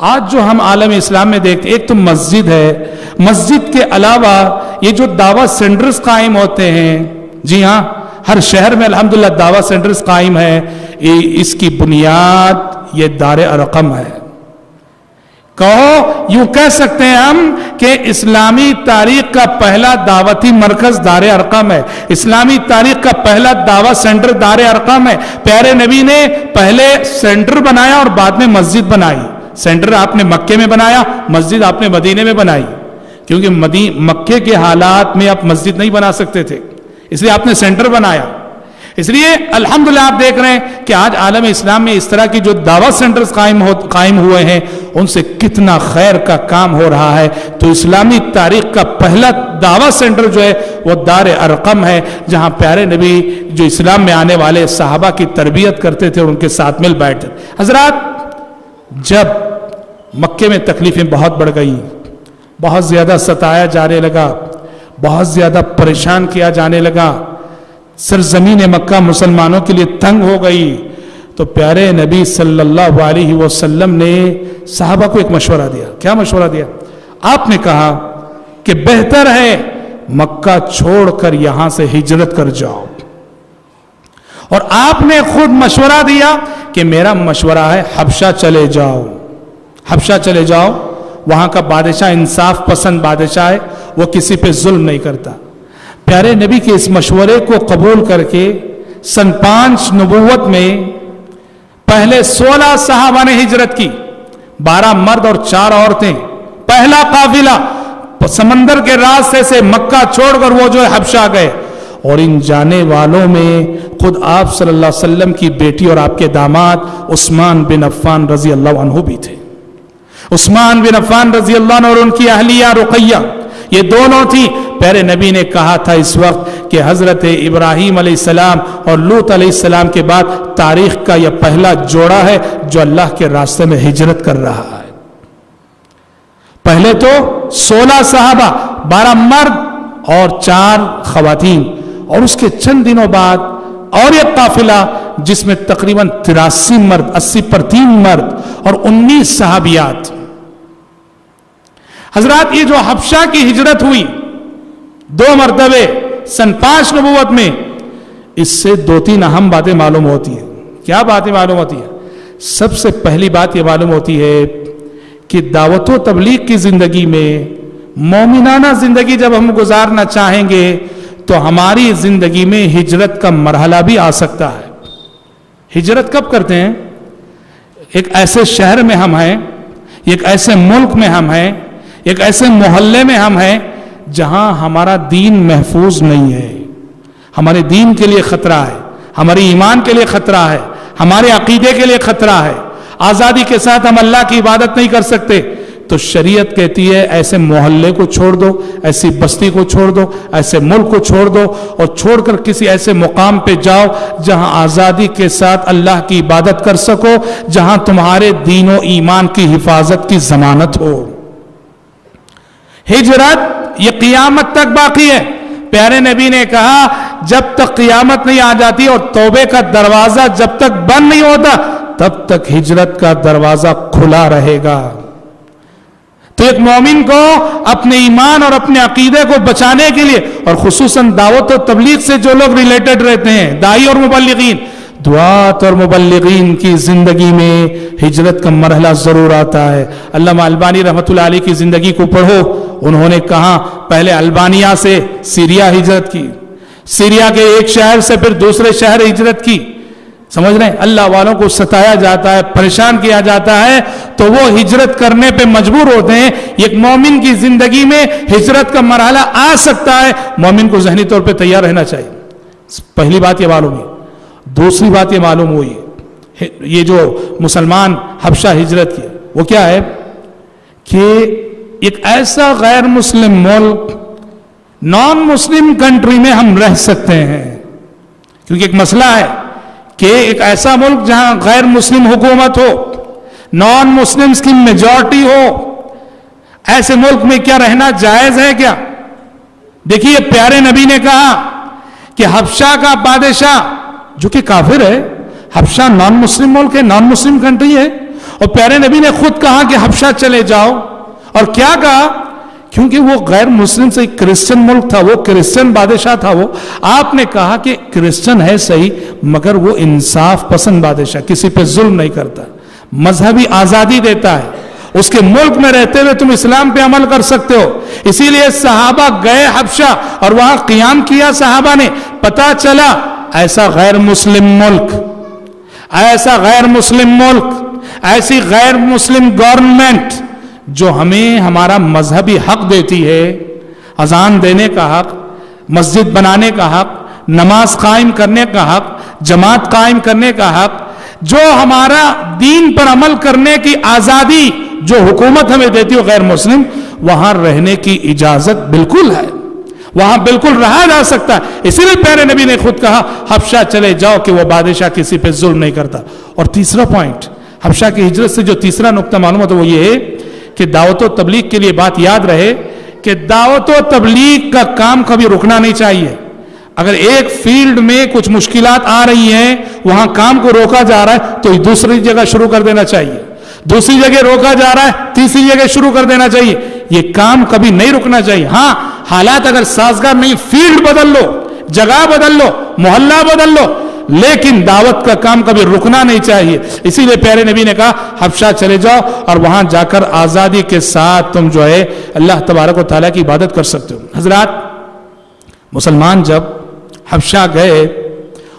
آج جو ہم عالم اسلام میں دیکھتے، ایک تو مسجد ہے، مسجد کے علاوہ یہ جو دعوت سینٹرز قائم ہوتے ہیں، جی ہاں ہر شہر میں الحمدللہ دعوت سینٹرز قائم ہے، اس کی بنیاد یہ دار ارقم ہے. کہو یوں کہہ سکتے ہیں ہم کہ اسلامی تاریخ کا پہلا دعوتی مرکز دار ارقم ہے، اسلامی تاریخ کا پہلا دعوت سینٹر دار ارقم ہے. پیارے نبی نے پہلے سینٹر بنایا اور بعد میں مسجد بنائی. سینٹر آپ نے مکے میں بنایا، مسجد آپ نے مدینے میں بنائی، کیونکہ مکے کے حالات میں آپ مسجد نہیں بنا سکتے تھے، اس لیے آپ نے سینٹر بنایا. اس لیے الحمدللہ آپ دیکھ رہے ہیں کہ آج عالم اسلام میں اس طرح کی جو دعوت سینٹرز قائم ہوئے ہیں ان سے کتنا خیر کا کام ہو رہا ہے. تو اسلامی تاریخ کا پہلا دعوت سینٹر جو ہے وہ دار ارقم ہے، جہاں پیارے نبی جو اسلام میں آنے والے صحابہ کی تربیت کرتے تھے اور ان کے ساتھ مل بیٹھتے. حضرات، جب مکے میں تکلیفیں بہت بڑھ گئی، بہت زیادہ ستایا جانے لگا، بہت زیادہ پریشان کیا جانے لگا، سرزمین مکہ مسلمانوں کے لیے تنگ ہو گئی، تو پیارے نبی صلی اللہ علیہ وسلم نے صحابہ کو ایک مشورہ دیا. کیا مشورہ دیا؟ آپ نے کہا کہ بہتر ہے مکہ چھوڑ کر یہاں سے ہجرت کر جاؤ. اور آپ نے خود مشورہ دیا کہ میرا مشورہ ہے حبشہ چلے جاؤ، حبشہ چلے جاؤ. وہاں کا بادشاہ انصاف پسند بادشاہ ہے، وہ کسی پہ ظلم نہیں کرتا. پیارے نبی کے اس مشورے کو قبول کر کے سن 5 نبوت میں پہلے 16 صحابہ نے ہجرت کی، 12 مرد اور 4 عورتیں. پہلا قافلہ سمندر کے راستے سے مکہ چھوڑ کر وہ جو ہے حبشہ گئے. اور ان جانے والوں میں خود آپ صلی اللہ علیہ وسلم کی بیٹی اور آپ کے داماد عثمان بن عفان رضی اللہ عنہ بھی تھے. عثمان بن عفان رضی اللہ عنہ اور ان کی اہلیہ رقیہ، یہ دونوں تھی. پیارے نبی نے کہا تھا اس وقت کہ حضرت ابراہیم علیہ السلام اور لوط علیہ السلام کے بعد تاریخ کا یہ پہلا جوڑا ہے جو اللہ کے راستے میں ہجرت کر رہا ہے. پہلے تو 16 صحابہ، 12 مرد اور 4 خواتین، اور اس کے چند دنوں بعد اور ایک قافلہ جس میں تقریباً 83 مرد، 80 پر 3 مرد اور 19 صحابیات. حضرات، یہ جو حبشہ کی ہجرت ہوئی 2 مرتبے سن 5 نبوت میں، اس سے 2-3 اہم باتیں معلوم ہوتی ہیں. کیا باتیں معلوم ہوتی ہیں؟ سب سے پہلی بات یہ معلوم ہوتی ہے کہ دعوت و تبلیغ کی زندگی میں، مومنانہ زندگی جب ہم گزارنا چاہیں گے تو ہماری زندگی میں ہجرت کا مرحلہ بھی آ سکتا ہے. ہجرت کب کرتے ہیں؟ ایک ایسے شہر میں ہم ہیں، ایک ایسے ملک میں ہم ہیں، ایک ایسے محلے میں ہم ہیں جہاں ہمارا دین محفوظ نہیں ہے، ہمارے دین کے لیے خطرہ ہے، ہمارے ایمان کے لیے خطرہ ہے، ہمارے عقیدے کے لیے خطرہ ہے. آزادی کے ساتھ ہم اللہ کی عبادت نہیں کر سکتے. تو شریعت کہتی ہے ایسے محلے کو چھوڑ دو، ایسی بستی کو چھوڑ دو، ایسے ملک کو چھوڑ دو، اور چھوڑ کر کسی ایسے مقام پہ جاؤ جہاں آزادی کے ساتھ اللہ کی عبادت کر سکو، جہاں تمہارے دین و ایمان کی حفاظت کی ضمانت ہو۔ ہجرت یہ قیامت تک باقی ہے۔ پیارے نبی نے کہا جب تک قیامت نہیں آ جاتی اور توبے کا دروازہ جب تک بند نہیں ہوتا تب تک ہجرت کا دروازہ کھلا رہے گا۔ تو ایک مومن کو اپنے ایمان اور اپنے عقیدے کو بچانے کے لیے، اور خصوصاً دعوت و تبلیغ سے جو لوگ ریلیٹڈ رہتے ہیں، داعی اور مبلغین، دعات اور مبلغین کی زندگی میں ہجرت کا مرحلہ ضرور آتا ہے۔ علامہ البانی رحمۃ اللہ علیہ کی زندگی کو پڑھو، انہوں نے کہا پہلے البانیہ سے سیریا ہجرت کی، سیریا کے ایک شہر سے پھر دوسرے شہر ہجرت کی۔ سمجھ رہے ہیں، اللہ والوں کو ستایا جاتا ہے، پریشان کیا جاتا ہے تو وہ ہجرت کرنے پہ مجبور ہوتے ہیں۔ ایک مومن کی زندگی میں ہجرت کا مرحلہ آ سکتا ہے، مومن کو ذہنی طور پہ تیار رہنا چاہیے۔ پہلی بات یہ معلوم ہوئی۔ دوسری بات یہ معلوم ہوئی، یہ جو مسلمان حبشہ ہجرت کی وہ کیا ہے کہ ایک ایسا غیر مسلم ملک، نان مسلم کنٹری میں ہم رہ سکتے ہیں، کیونکہ ایک مسئلہ ہے کہ ایک ایسا ملک جہاں غیر مسلم حکومت ہو، نان مسلمز کی میجورٹی ہو، ایسے ملک میں کیا رہنا جائز ہے کیا؟ دیکھیے پیارے نبی نے کہا کہ حبشہ کا بادشاہ جو کہ کافر ہے، حبشہ نان مسلم ملک ہے، نان مسلم کنٹری ہے، اور پیارے نبی نے خود کہا کہ حبشہ چلے جاؤ، اور کیا کہا؟ کیونکہ وہ غیر مسلم سے کرسچن ملک تھا، وہ کرسچن بادشاہ تھا، وہ آپ نے کہا کہ کرسچن ہے صحیح مگر وہ انصاف پسند بادشاہ، کسی پہ ظلم نہیں کرتا، مذہبی آزادی دیتا ہے، اس کے ملک میں رہتے ہوئے تم اسلام پہ عمل کر سکتے ہو۔ اسی لیے صحابہ گئے حبشہ اور وہاں قیام کیا صحابہ نے، پتا چلا ایسا غیر مسلم ملک، ایسا غیر مسلم ملک، ایسی غیر مسلم گورنمنٹ جو ہمیں ہمارا مذہبی حق دیتی ہے، اذان دینے کا حق، مسجد بنانے کا حق، نماز قائم کرنے کا حق، جماعت قائم کرنے کا حق، جو ہمارا دین پر عمل کرنے کی آزادی جو حکومت ہمیں دیتی ہے غیر مسلم، وہاں رہنے کی اجازت بالکل ہے، وہاں بالکل رہا جا سکتا ہے۔ اسی لیے پیارے نبی نے خود کہا حبشہ چلے جاؤ کہ وہ بادشاہ کسی پہ ظلم نہیں کرتا۔ اور تیسرا پوائنٹ، حبشہ کی ہجرت سے جو تیسرا نقطہ معلوم ہوتا ہے وہ یہ ہے کہ دعوت و تبلیغ کے لیے بات یاد رہے کہ دعوت و تبلیغ کا کام کبھی رکنا نہیں چاہیے۔ اگر ایک فیلڈ میں کچھ مشکلات آ رہی ہیں، وہاں کام کو روکا جا رہا ہے تو دوسری جگہ شروع کر دینا چاہیے، دوسری جگہ روکا جا رہا ہے تیسری جگہ شروع کر دینا چاہیے، یہ کام کبھی نہیں رکنا چاہیے۔ ہاں حالات اگر سازگار نہیں، فیلڈ بدل لو، جگہ بدل لو، محلہ بدل لو، لیکن دعوت کا کام کبھی رکنا نہیں چاہیے۔ اسی لیے پیارے نبی نے کہا حبشہ چلے جاؤ اور وہاں جا کر آزادی کے ساتھ تم جو ہے اللہ تبارک و تعالیٰ کی عبادت کر سکتے ہو۔ حضرات، مسلمان جب حبشہ گئے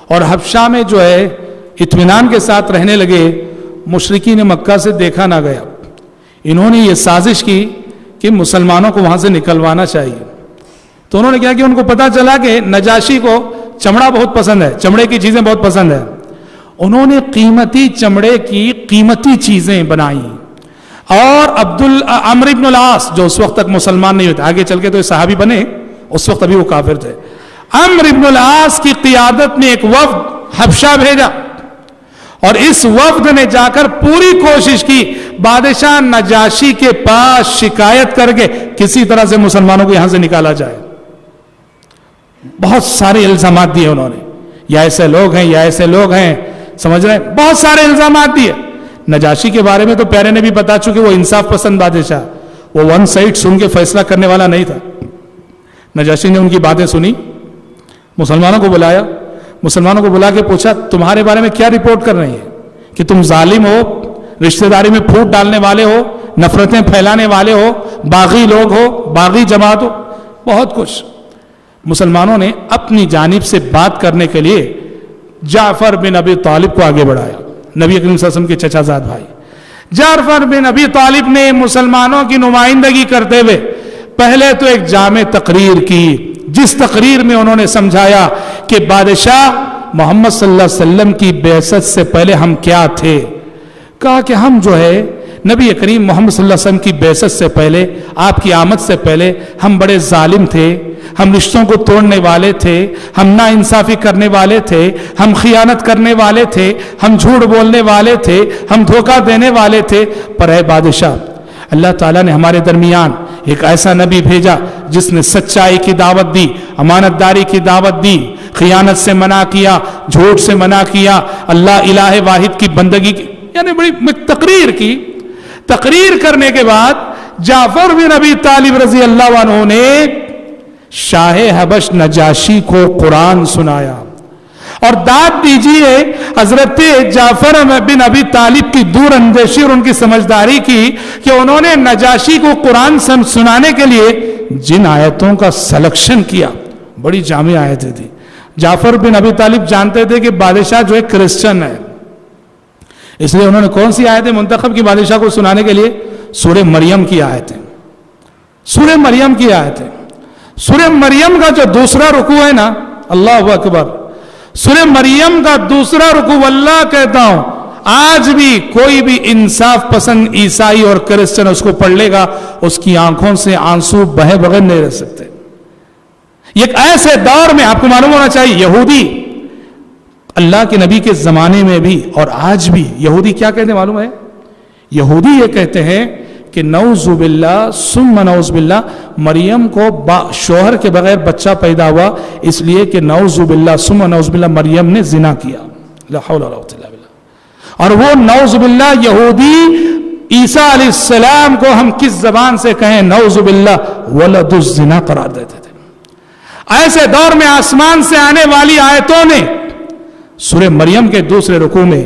اور حبشہ میں جو ہے اطمینان کے ساتھ رہنے لگے، مشرکین مکہ سے دیکھا نہ گیا، انہوں نے یہ سازش کی کہ مسلمانوں کو وہاں سے نکلوانا چاہیے۔ تو انہوں نے کیا کہ ان کو پتا چلا کہ نجاشی کو چمڑا بہت پسند ہے، چمڑے کی چیزیں بہت پسند ہے، انہوں نے قیمتی چمڑے کی قیمتی چیزیں بنائیں، اور عمرو بن العاص جو اس وقت تک مسلمان نہیں ہوتے، آگے چل کے تو صحابی بنے، اس وقت ابھی وہ کافر تھے، عمرو بن العاص کی قیادت میں ایک وفد حبشہ بھیجا، اور اس وفد نے جا کر پوری کوشش کی بادشاہ نجاشی کے پاس شکایت کر کے کسی طرح سے مسلمانوں کو یہاں سے نکالا جائے۔ بہت سارے الزامات دیے انہوں نے، یا ایسے لوگ ہیں یا ایسے لوگ ہیں، سمجھ رہے ہیں، بہت سارے الزامات دیے۔ نجاشی کے بارے میں تو پیارے نے بھی بتا چکے، وہ انصاف پسند بادشاہ، وہ ون سائڈ سن کے فیصلہ کرنے والا نہیں تھا۔ نجاشی نے ان کی باتیں سنی، مسلمانوں کو بلایا، مسلمانوں کو بلا کے پوچھا تمہارے بارے میں کیا رپورٹ کر رہی ہیں کہ تم ظالم ہو، رشتہ داری میں پھوٹ ڈالنے والے ہو، نفرتیں پھیلانے والے ہو، باغی لوگ ہو، باغی جماعت ہو، بہت کچھ۔ مسلمانوں نے اپنی جانب سے بات کرنے کے لیے جعفر بن ابی طالب کو آگے بڑھایا، نبی کریم صلی اللہ علیہ وسلم کے چچا زاد بھائی۔ جعفر بن ابی طالب نے مسلمانوں کی نمائندگی کرتے ہوئے پہلے تو ایک جامع تقریر کی، جس تقریر میں انہوں نے سمجھایا کہ بادشاہ محمد صلی اللہ علیہ وسلم کی بعثت سے پہلے ہم کیا تھے۔ کہا کہ ہم جو ہے نبی کریم محمد صلی اللہ علیہ وسلم کی بعثت سے پہلے، آپ کی آمد سے پہلے ہم بڑے ظالم تھے، ہم رشتوں کو توڑنے والے تھے، ہم نا انصافی کرنے والے تھے، ہم خیانت کرنے والے تھے، ہم جھوٹ بولنے والے تھے، ہم دھوکہ دینے والے تھے، پر اے بادشاہ اللہ تعالیٰ نے ہمارے درمیان ایک ایسا نبی بھیجا جس نے سچائی کی دعوت دی، امانت داری کی دعوت دی، خیانت سے منع کیا، جھوٹ سے منع کیا، اللہ الہ واحد کی بندگی کی، یعنی بڑی تقریر کی۔ تقریر کرنے کے بعد جعفر بن ابی طالب رضی اللہ عنہ نے شاہ حبش نجاشی کو قرآن سنایا، اور داد دیجئے حضرت جعفر بن ابی طالب کی دور اندیشی اور ان کی سمجھداری کی کہ انہوں نے نجاشی کو قرآن سنانے کے لیے جن آیتوں کا سلیکشن کیا، بڑی جامع آیتیں تھی۔ جعفر بن ابی طالب جانتے تھے کہ بادشاہ جو ہے کرسچن ہے، اس لیے انہوں نے کون سی آیتیں منتخب کی بادشاہ کو سنانے کے لیے؟ سورہ مریم کی آیتیں، سورہ مریم کی آیتیں۔ سورہ مریم کا جو دوسرا رکوع ہے نا، اللہ اکبر، سورہ مریم کا دوسرا رکوع، اللہ کہتا ہوں آج بھی کوئی بھی انصاف پسند عیسائی اور کرسچن اس کو پڑھ لے گا، اس کی آنکھوں سے آنسو بہے بغیر نہیں رہ سکتے۔ ایک ایسے دور میں آپ کو معلوم ہونا چاہیے، یہودی اللہ کے نبی کے زمانے میں بھی اور آج بھی یہودی کیا کہتے ہیں معلوم ہے؟ یہودی یہ کہتے ہیں کہ نعوذ باللہ ثم نعوذ باللہ، مریم کو شوہر کے بغیر بچہ پیدا ہوا اس لیے کہ نعوذ باللہ ثم نعوذ باللہ مریم نے زنا کیا، لا حول ولا قوۃ الا باللہ۔ اور وہ نعوذ باللہ یہودی عیسیٰ علیہ السلام کو ہم کس زبان سے کہیں نعوذ باللہ ولد الزنا قرار دیتے تھے۔ ایسے دور میں آسمان سے آنے والی آیتوں نے سورہ مریم کے دوسرے رکوع میں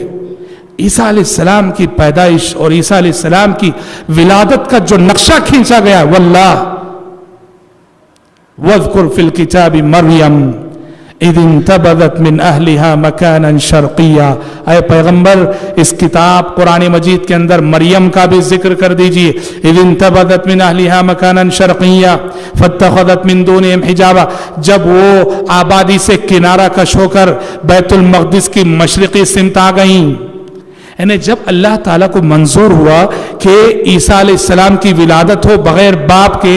عیسیٰ علیہ السلام کی پیدائش اور عیسیٰ علیہ السلام کی ولادت کا جو نقشہ کھینچا گیا، واللہ وَاذْكُرْ فِي الْكِتَابِ مَرْيَمْ اِذْ انْتَبَذَتْ مِنْ أَهْلِهَا مَكَانًا شَرْقِيًّا، اے پیغمبر اس کتاب قرآن مجید کے اندر مریم کا بھی ذکر کر دیجئے۔ اِذْ انْتَبَذَتْ مِنْ أَهْلِهَا مَكَانًا شَرْقِيًّا فَاتَّخَذَتْ مِنْ دُونِهِمْ حِجَابًا، جب وہ آبادی سے کنارہ کش ہو کر بیت المقدس کی مشرقی سمت آ گئیں، یعنی جب اللہ تعالیٰ کو منظور ہوا کہ عیسیٰ علیہ السلام کی ولادت ہو بغیر باپ کے،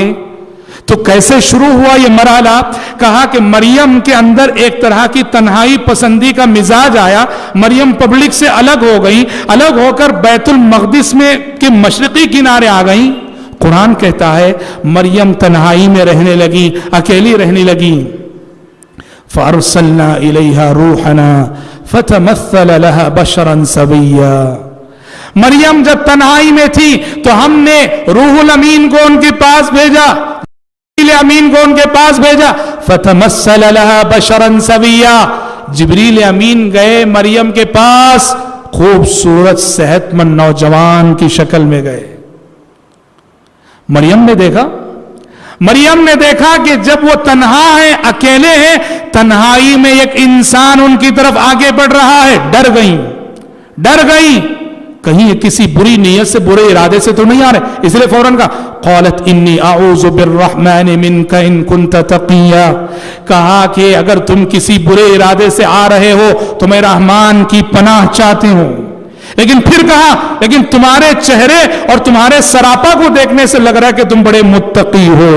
تو کیسے شروع ہوا یہ مرحلہ؟ کہا کہ مریم کے اندر ایک طرح کی تنہائی پسندی کا مزاج آیا، مریم پبلک سے الگ ہو گئی، الگ ہو کر بیت المقدس میں کے مشرقی کنارے آ گئیں۔ قرآن کہتا ہے مریم تنہائی میں رہنے لگی، اکیلی رہنے لگی۔ فَأَرْسَلْنَا إِلَيْهَا رُوحَنَا فَتَمَثَّلَ لَهَا بَشَرًا سَوِيًّا، مریم جب تنہائی میں تھی تو ہم نے روح الامین کو ان کے پاس بھیجا، جبریل امین کو ان کے پاس بھیجا، فَتَمَثَّلَ لَهَا بَشَرًا سَوِيًّا، جبریل امین گئے مریم کے پاس، خوبصورت صحت مند نوجوان کی شکل میں گئے۔ مریم نے دیکھا کہ جب وہ تنہا ہیں، اکیلے ہیں، تنہائی میں ایک انسان ان کی طرف آگے بڑھ رہا ہے، ڈر گئیں، کہیں کسی بری نیت سے برے ارادے سے تو نہیں آ رہے، اس لیے فوراً کہا قالت انی اعوذ بالرحمن منک ان کنت تقیا، کہا کہ اگر تم کسی برے ارادے سے آ رہے ہو تو میں رحمان کی پناہ چاہتی ہوں، لیکن پھر کہا لیکن تمہارے چہرے اور تمہارے سراپا کو دیکھنے سے لگ رہا ہے کہ تم بڑے متقی ہو۔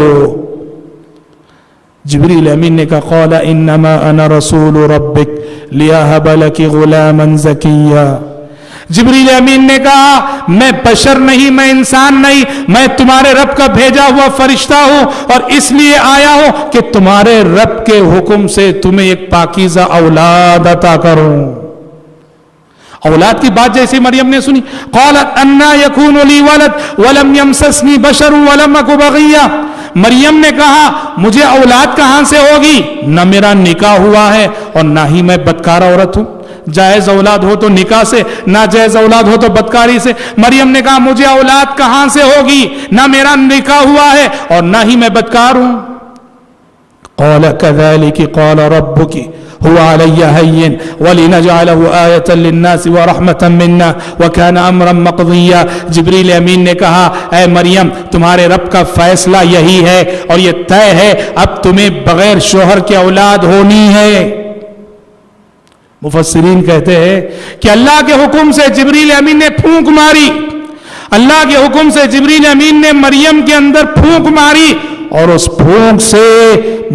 جبریل امین نے کہا قال انما انا رسول ربک لیہب لک غلاما زکیا، جبریل امین نے کہا میں بشر نہیں، میں انسان نہیں، میں تمہارے رب کا بھیجا ہوا فرشتہ ہوں، اور اس لیے آیا ہوں کہ تمہارے رب کے حکم سے تمہیں ایک پاکیزہ اولاد عطا کروں۔ اولاد کی بات جیسے مریم نے سنی، قالت انا یکون لی ولد ولم یمسسنی بشر ولم اک بغیا، مریم نے کہا مجھے اولاد کہاں سے ہوگی، نہ میرا نکاح ہوا ہے اور نہ ہی میں بدکار عورت ہوں، جائز اولاد ہو تو نکاح سے، ناجائز اولاد ہو تو بدکاری سے۔ مریم نے کہا مجھے اولاد کہاں سے ہوگی، نہ میرا نکاح ہوا ہے اور نہ ہی میں بدکار ہوں۔ قال كذلك قال ربك هو علي هين ولنجعله آية للناس ورحمة منا وكان أمرا مقضيا، جبریل امین نے کہا اے مریم تمہارے رب کا فیصلہ یہی ہے اور یہ طے ہے، اب تمہیں بغیر شوہر کے اولاد ہونی ہے۔ مفسرین کہتے ہیں کہ اللہ کے حکم سے جبریل امین نے پھونک ماری، اللہ کے حکم سے جبریل امین نے مریم کے اندر پھونک ماری اور اس پھونک سے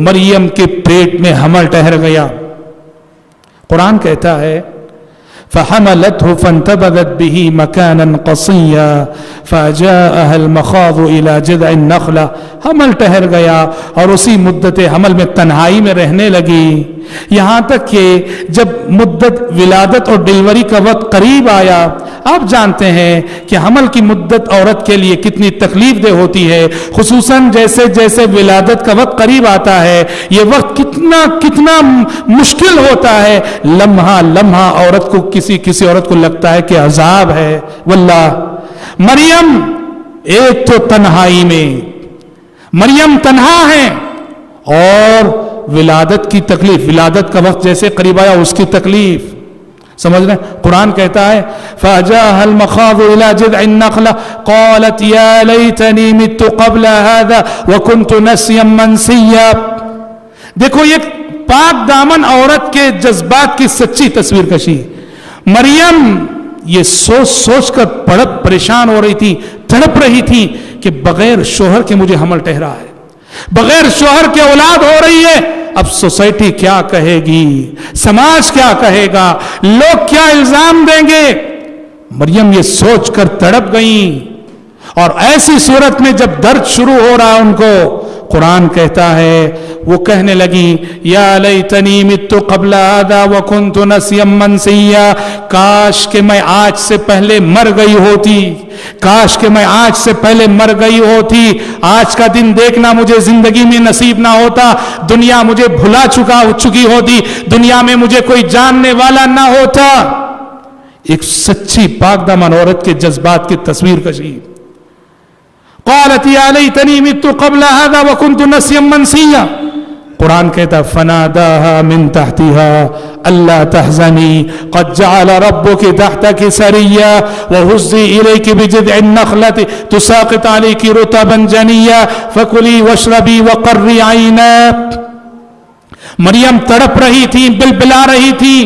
مریم کے پیٹ میں حمل ٹھہر گیا. قرآن کہتا ہے فحملته فانتبذت به مكانا قصيا فجاءها المخاض الى جذع النخلة. حمل ٹھہر گیا اور اسی مدت حمل میں تنہائی میں رہنے لگی، یہاں تک کہ جب مدت ولادت اور ڈیلیوری کا وقت قریب آیا. آپ جانتے ہیں کہ حمل کی مدت عورت کے لیے کتنی تکلیف دہ ہوتی ہے، خصوصاً جیسے جیسے ولادت کا وقت قریب آتا ہے یہ وقت کتنا مشکل ہوتا ہے. لمحہ لمحہ عورت کو کسی عورت کو لگتا ہے کہ عذاب ہے. واللہ مریم ایک تو تنہائی میں، مریم تنہا ہے، اور ولادت کی تکلیف، ولادت کا وقت جیسے قریب آیا اس کی تکلیف سمجھ رہے ہیں. قرآن کہتا ہے فَأَجَاهَا الْمَخَاضُ إِلَى جِذْعِ النَّخْلَةِ قَالَتْ يَا لَيْتَنِي مِتُّ قَبْلَ هَذَا وَكُنْتُ نَسْيًا مَنْسِيًّا. دیکھو یہ پاک دامن عورت کے جذبات کی سچی تصویر کشی. مریم یہ سوچ کر پریشان ہو رہی تھی، تڑپ رہی تھی کہ بغیر شوہر کے مجھے حمل ٹھہرا ہے، بغیر شوہر کے اولاد ہو رہی ہے. اب سوسائٹی کیا کہے گی، سماج کیا کہے گا، لوگ کیا الزام دیں گے. مریم یہ سوچ کر تڑپ گئیں، اور ایسی صورت میں جب درد شروع ہو رہا ان کو، قرآن کہتا ہے وہ کہنے لگی یا لیتنی مت قبل هذا وکنت نسیا منسیا. کاش کہ میں آج سے پہلے مر گئی ہوتی، کاش کہ میں آج سے پہلے مر گئی ہوتی. آج کا دن دیکھنا مجھے زندگی میں نصیب نہ ہوتا، دنیا مجھے بھلا چکی ہوتی، دنیا میں مجھے کوئی جاننے والا نہ ہوتا. ایک سچی پاک دامن عورت کے جذبات کی تصویر کشی. قالت یا لیتنی مت قبل هذا وکنت نسیا منسیا. قرآن کہتا فناداها من تحتها الا تحزني قد جعل ربك تحتك سريا وهزي اليك بجذع النخلة تساقط عليك رطبا جنيا فكلي واشربي وقري عينا. مریم تڑپ رہی تھی، بلبلا رہی تھی،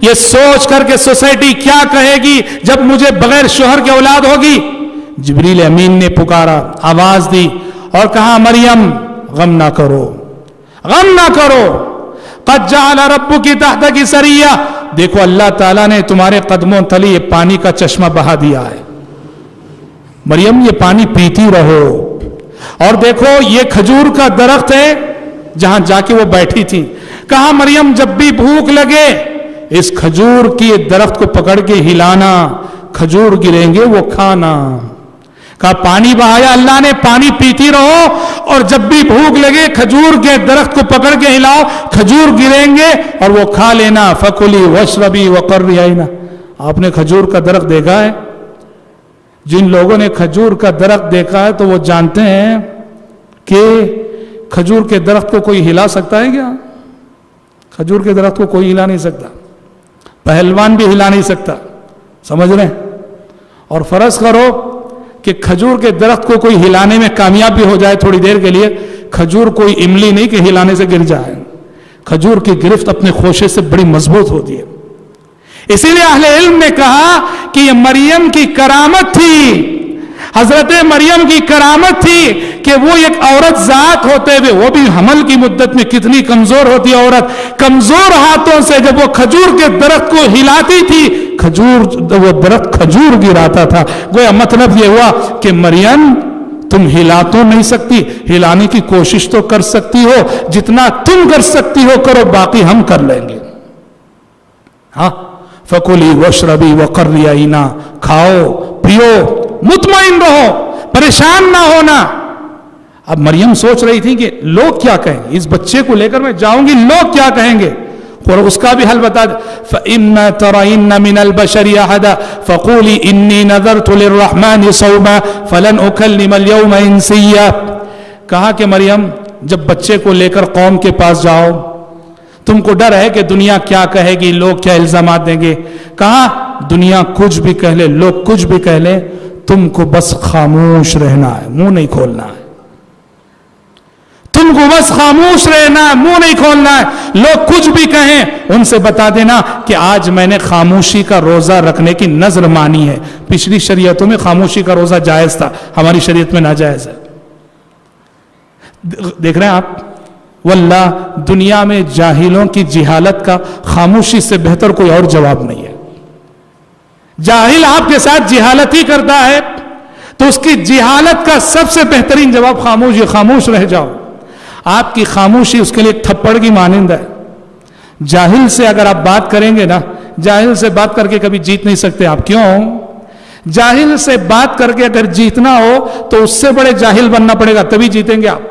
یہ سوچ کر کہ سوسائٹی کیا کہے گی جب مجھے بغیر شوہر کے اولاد ہوگی. جبریل امین نے پکارا، آواز دی اور کہا مریم غم نہ کرو، غم نہ کرو. قد جعل ربک تحتک سریا. دیکھو اللہ تعالیٰ نے تمہارے قدموں تلے یہ پانی کا چشمہ بہا دیا ہے، مریم یہ پانی پیتی رہو. اور دیکھو یہ کھجور کا درخت ہے جہاں جا کے وہ بیٹھی تھی. کہا مریم جب بھی بھوک لگے اس کھجور کی درخت کو پکڑ کے ہلانا، کھجور گریں گے وہ کھانا. کہا پانی بہایا اللہ نے، پانی پیتی رہو، اور جب بھی بھوک لگے کھجور کے درخت کو پکڑ کے ہلاؤ، کھجور گریں گے اور وہ کھا لینا. فکلی واشربی وقرری عینا. آپ نے کھجور کا درخت دیکھا ہے؟ جن لوگوں نے کھجور کا درخت دیکھا ہے تو وہ جانتے ہیں کہ کھجور کے درخت کو کوئی ہلا سکتا ہے کیا؟ کھجور کے درخت کو کوئی ہلا نہیں سکتا، پہلوان بھی ہلا نہیں سکتا. سمجھ رہے ہیں؟ اور فرض کرو کہ کھجور کے درخت کو کوئی ہلانے میں کامیاب بھی ہو جائے تھوڑی دیر کے لیے، کھجور کوئی املی نہیں کہ ہلانے سے گر جائے. کھجور کی گرفت اپنے خوشے سے بڑی مضبوط ہوتی ہے. اسی لیے اہل علم نے کہا کہ یہ مریم کی کرامت تھی، حضرت مریم کی کرامت تھی کہ وہ ایک عورت ذات ہوتے ہوئے، وہ بھی حمل کی مدت میں کتنی کمزور ہوتی ہے عورت، کمزور ہاتھوں سے جب وہ کھجور کے درخت کو ہلاتی تھی، وہ درخت کھجور گراتا تھا. گویا مطلب یہ ہوا کہ مریم تم ہلا تو نہیں سکتی، ہلانے کی کوشش تو کر سکتی ہو، جتنا تم کر سکتی ہو کرو، باقی ہم کر لیں گے. ہاں فکلی واشربی وقرری عینا. کھاؤ پیو، مطمئن رہو، پریشان نہ ہونا. اب مریم سوچ رہی تھی کہ لوگ کیا کہیں گے، اس بچے کو لے کر میں جاؤں گی، لوگ کیا کہیں گے. اور اس کا بھی حل بتا دے. فَإِمَّا تَرَيِنَّ مِنَ الْبَشَرِ أَحَدًا فَقُولِي إِنِّي نَذَرْتُ لِلرَّحْمَنِ صَوْمًا فَلَنْ أُكَلِّمَ الْيَوْمَ إِنسِيًّا. کہا کہ مریم جب بچے کو لے کر قوم کے پاس جاؤ، تم کو ڈر ہے کہ دنیا کیا کہے گی، لوگ کیا الزامات دیں گے. کہا دنیا کچھ بھی کہہ لے، لوگ کچھ بھی کہہ لے، تم کو بس خاموش رہنا ہے، منہ نہیں کھولنا ہے. تم تم کو بس خاموش رہنا ہے, منہ نہیں کھولنا ہے. لوگ کچھ بھی کہیں ان سے بتا دینا کہ آج میں نے خاموشی کا روزہ رکھنے کی نذر مانی ہے. پچھلی شریعتوں میں خاموشی کا روزہ جائز تھا, ہماری شریعت میں ناجائز ہے. دیکھ رہے ہیں آپ, واللہ دنیا میں جاہلوں کی جہالت کا خاموشی سے بہتر کوئی اور جواب نہیں ہے. جاہل آپ کے ساتھ جہالت ہی کرتا ہے تو اس کی جہالت کا سب سے بہترین جواب خاموش رہ جاؤ. آپ کی خاموشی اس کے لیے ایک تھپڑ کی مانند ہے. جاہل سے اگر آپ بات کریں گے نا, جاہل سے بات کر کے کبھی جیت نہیں سکتے آپ. کیوں؟ جاہل سے بات کر کے اگر جیتنا ہو تو اس سے بڑے جاہل بننا پڑے گا, تبھی جیتیں گے آپ.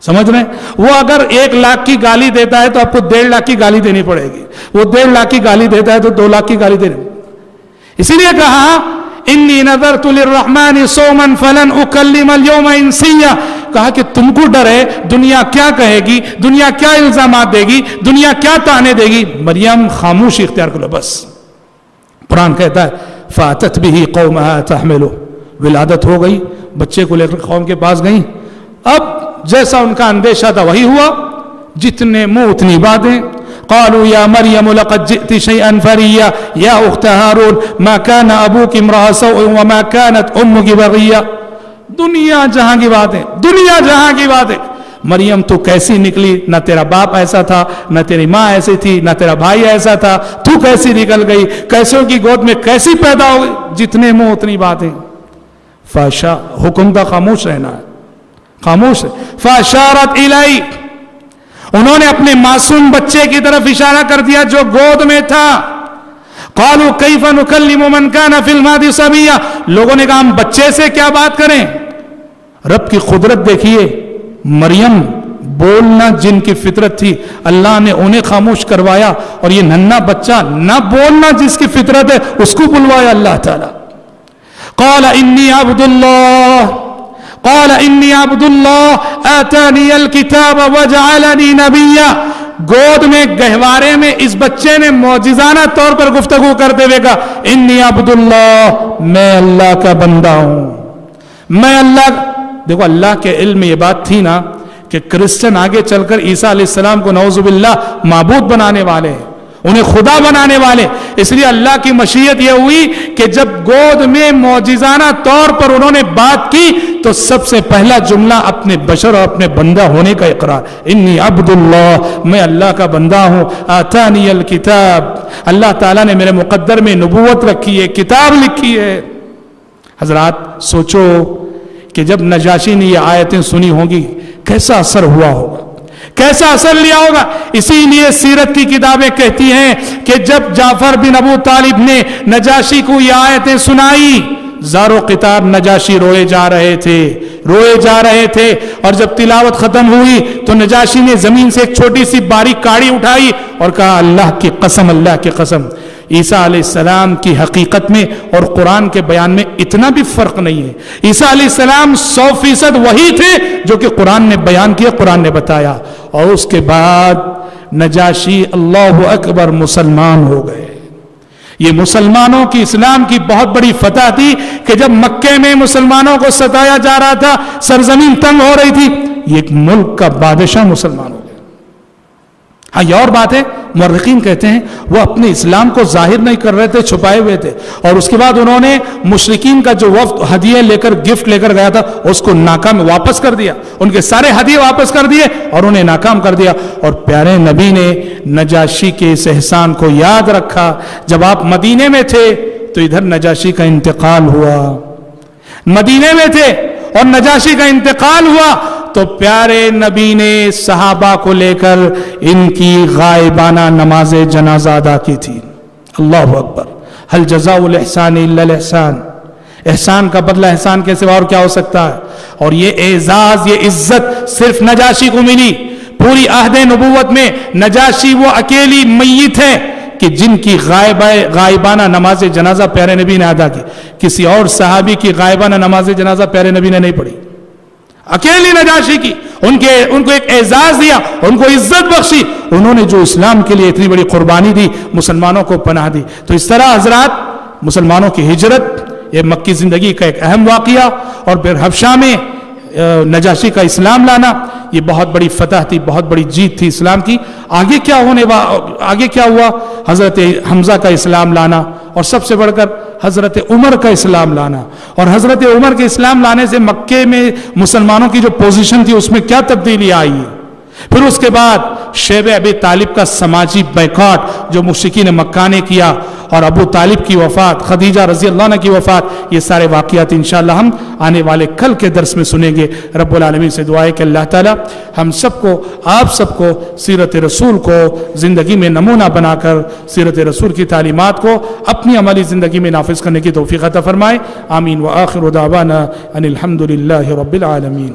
سمجھ رہے ہیں؟ وہ اگر 1 لاکھ کی گالی دیتا ہے تو آپ کو 1.5 لاکھ کی گالی دینی پڑے گی. وہ 1.5 لاکھ کی گالی دیتا ہے تو 2 لاکھ کی گالی دینی. اسی لیے کہا انی نذرت للرحمن صوما فلن اکلم اليوم انسیا. کہا کہ تم کو ڈر ہے دنیا کیا کہے گی, دنیا کیا الزامات دے گی, دنیا کیا تانے دے گی. مریم خاموشی اختیار کرو بس. قرآن کہتا ہے فاتت به قومها تحملو, ولادت ہو گئی, بچے کو لے کر قوم کے پاس گئیں. اب جیسا ان کا اندیشہ تھا وہی ہوا, جتنے منہ اتنی باتیں. قالوا یا مریم لقد جئت شیئا فریا یا اخت ہارون ما كان ابوک امرأ سوء وما كانت امک بغیا. دنیا جہاں کی باتیں, دنیا جہاں کی باتیں. مریم تو کیسی نکلی, نہ تیرا باپ ایسا تھا, نہ تیری ماں ایسی تھی, نہ تیرا بھائی ایسا تھا, تو کیسی نکل گئی, کیسوں کی گود میں کیسی پیدا ہو گئی. جتنے منہ اتنی باتیں. فاشا, حکم تھا خاموش رہنا ہے, خاموش ہے. فاشارت الی, انہوں نے اپنے معصوم بچے کی طرف اشارہ کر دیا جو گود میں تھا. قالوا کیف نکلم من کان فی المہد صبیا, لوگوں نے کہا ہم بچے سے کیا بات کریں. رب کی قدرت دیکھیے, مریم بولنا جن کی فطرت تھی اللہ نے انہیں خاموش کروایا, اور یہ ننھا بچہ نہ بولنا جس کی فطرت ہے اس کو بلوایا اللہ تعالی. قال انی عبد اللہ, قال انی عبد اللہ آتانی الکتاب وجعلنی نبیا. گود میں گہوارے میں اس بچے نے معجزانہ طور پر گفتگو کرتے ہوئے کہا انی عبد اللہ, میں اللہ کا بندہ ہوں, میں اللہ. دیکھو اللہ کے علم میں یہ بات تھی نا کہ کرسچن آگے چل کر عیسیٰ علیہ السلام کو نعوذ باللہ معبود بنانے والے ہیں, انہیں خدا بنانے والے. اس لیے اللہ کی مشیت یہ ہوئی کہ جب گود میں معجزانہ طور پر انہوں نے بات کی تو سب سے پہلا جملہ اپنے بشر اور اپنے بندہ ہونے کا اقرار, انی عبد اللہ, میں اللہ کا بندہ ہوں. آتانی الکتاب, اللہ تعالیٰ نے میرے مقدر میں نبوت رکھی ہے, کتاب لکھی ہے. حضرات سوچو کہ جب نجاشی نے یہ آیتیں سنی ہوں گی کیسا اثر ہوا ہوگا, کیسا اثر لیا ہوگا. اسی لیے سیرت کی کتابیں کہتی ہیں کہ جب جعفر بن ابو طالب نے نجاشی کو یہ آیتیں سنائی, زارو قطار نجاشی روئے جا رہے تھے, روئے جا رہے تھے. اور جب تلاوت ختم ہوئی تو نجاشی نے زمین سے ایک چھوٹی سی باریک کاڑی اٹھائی اور کہا اللہ کی قسم, اللہ کی قسم, عیسیٰ علیہ السلام کی حقیقت میں اور قرآن کے بیان میں اتنا بھی فرق نہیں ہے. عیسیٰ علیہ السلام 100% وہی تھے جو کہ قرآن نے بیان کیا, قرآن نے بتایا. اور اس کے بعد نجاشی اللہ اکبر مسلمان ہو گئے. یہ مسلمانوں کی, اسلام کی بہت بڑی فتح تھی کہ جب مکے میں مسلمانوں کو ستایا جا رہا تھا, سرزمین تنگ ہو رہی تھی, یہ ایک ملک کا بادشاہ مسلمان ہو گیا. ہاں یہ اور بات ہے, مورخین کہتے ہیں وہ اپنے اسلام کو ظاہر نہیں کر رہے تھے, چھپائے ہوئے تھے. اور اس کے بعد انہوں نے مشرکین کا جو وفد ہدیے لے کر, گفٹ لے کر گیا تھا, اس کو ناکام واپس کر دیا, ان کے سارے ہدیے واپس کر دیے اور انہیں ناکام کر دیا. اور پیارے نبی نے نجاشی کے اس احسان کو یاد رکھا. جب آپ مدینے میں تھے تو ادھر نجاشی کا انتقال ہوا, مدینے میں تھے اور نجاشی کا انتقال ہوا تو پیارے نبی نے صحابہ کو لے کر ان کی غائبانہ نماز جنازہ ادا کی تھی. اللہ اکبر. هل جزاء الاحسان الا الاحسان, احسان کا بدلہ احسان کے سوا اور کیا ہو سکتا ہے. اور یہ اعزاز, یہ عزت صرف نجاشی کو ملی. پوری عہد نبوت میں نجاشی وہ اکیلی میت ہے کہ جن کی غائبانہ نماز جنازہ پیارے نبی نے ادا کی. کسی اور صحابی کی غائبانہ نماز جنازہ پیارے نبی نے نہیں پڑھی, اکیلی نجاشی کی. ان کو ایک اعزاز دیا, ان کو عزت بخشی, انہوں نے جو اسلام کے لیے اتنی بڑی قربانی دی, مسلمانوں کو پناہ دی. تو اس طرح حضرات مسلمانوں کی ہجرت, یہ مکی زندگی کا ایک اہم واقعہ. اور پھر حبشہ میں نجاشی کا اسلام لانا یہ بہت بڑی فتح تھی، بہت بڑی جیت تھی اسلام کی. آگے کیا ہوا؟ حضرت حمزہ کا اسلام لانا، اور سب سے بڑھ کر حضرت عمر کا اسلام لانا. اور حضرت عمر کے اسلام لانے سے مکے میں مسلمانوں کی جو پوزیشن تھی اس میں کیا تبدیلی آئی ہے. پھر اس کے بعد شیب ابی طالب کا سماجی بیکاٹ جو مشرکین مکہ نے کیا، اور ابو طالب کی وفات، خدیجہ رضی اللہ عنہ کی وفات، یہ سارے واقعات انشاءاللہ ہم آنے والے کل کے درس میں سنیں گے. رب العالمین سے دعا ہے کہ اللہ تعالی ہم سب کو، آپ سب کو سیرت رسول کو زندگی میں نمونہ بنا کر سیرت رسول کی تعلیمات کو اپنی عملی زندگی میں نافذ کرنے کی توفیق عطا فرمائے. آمین. وآخر دعوانا ان الحمدللہ رب العالمین.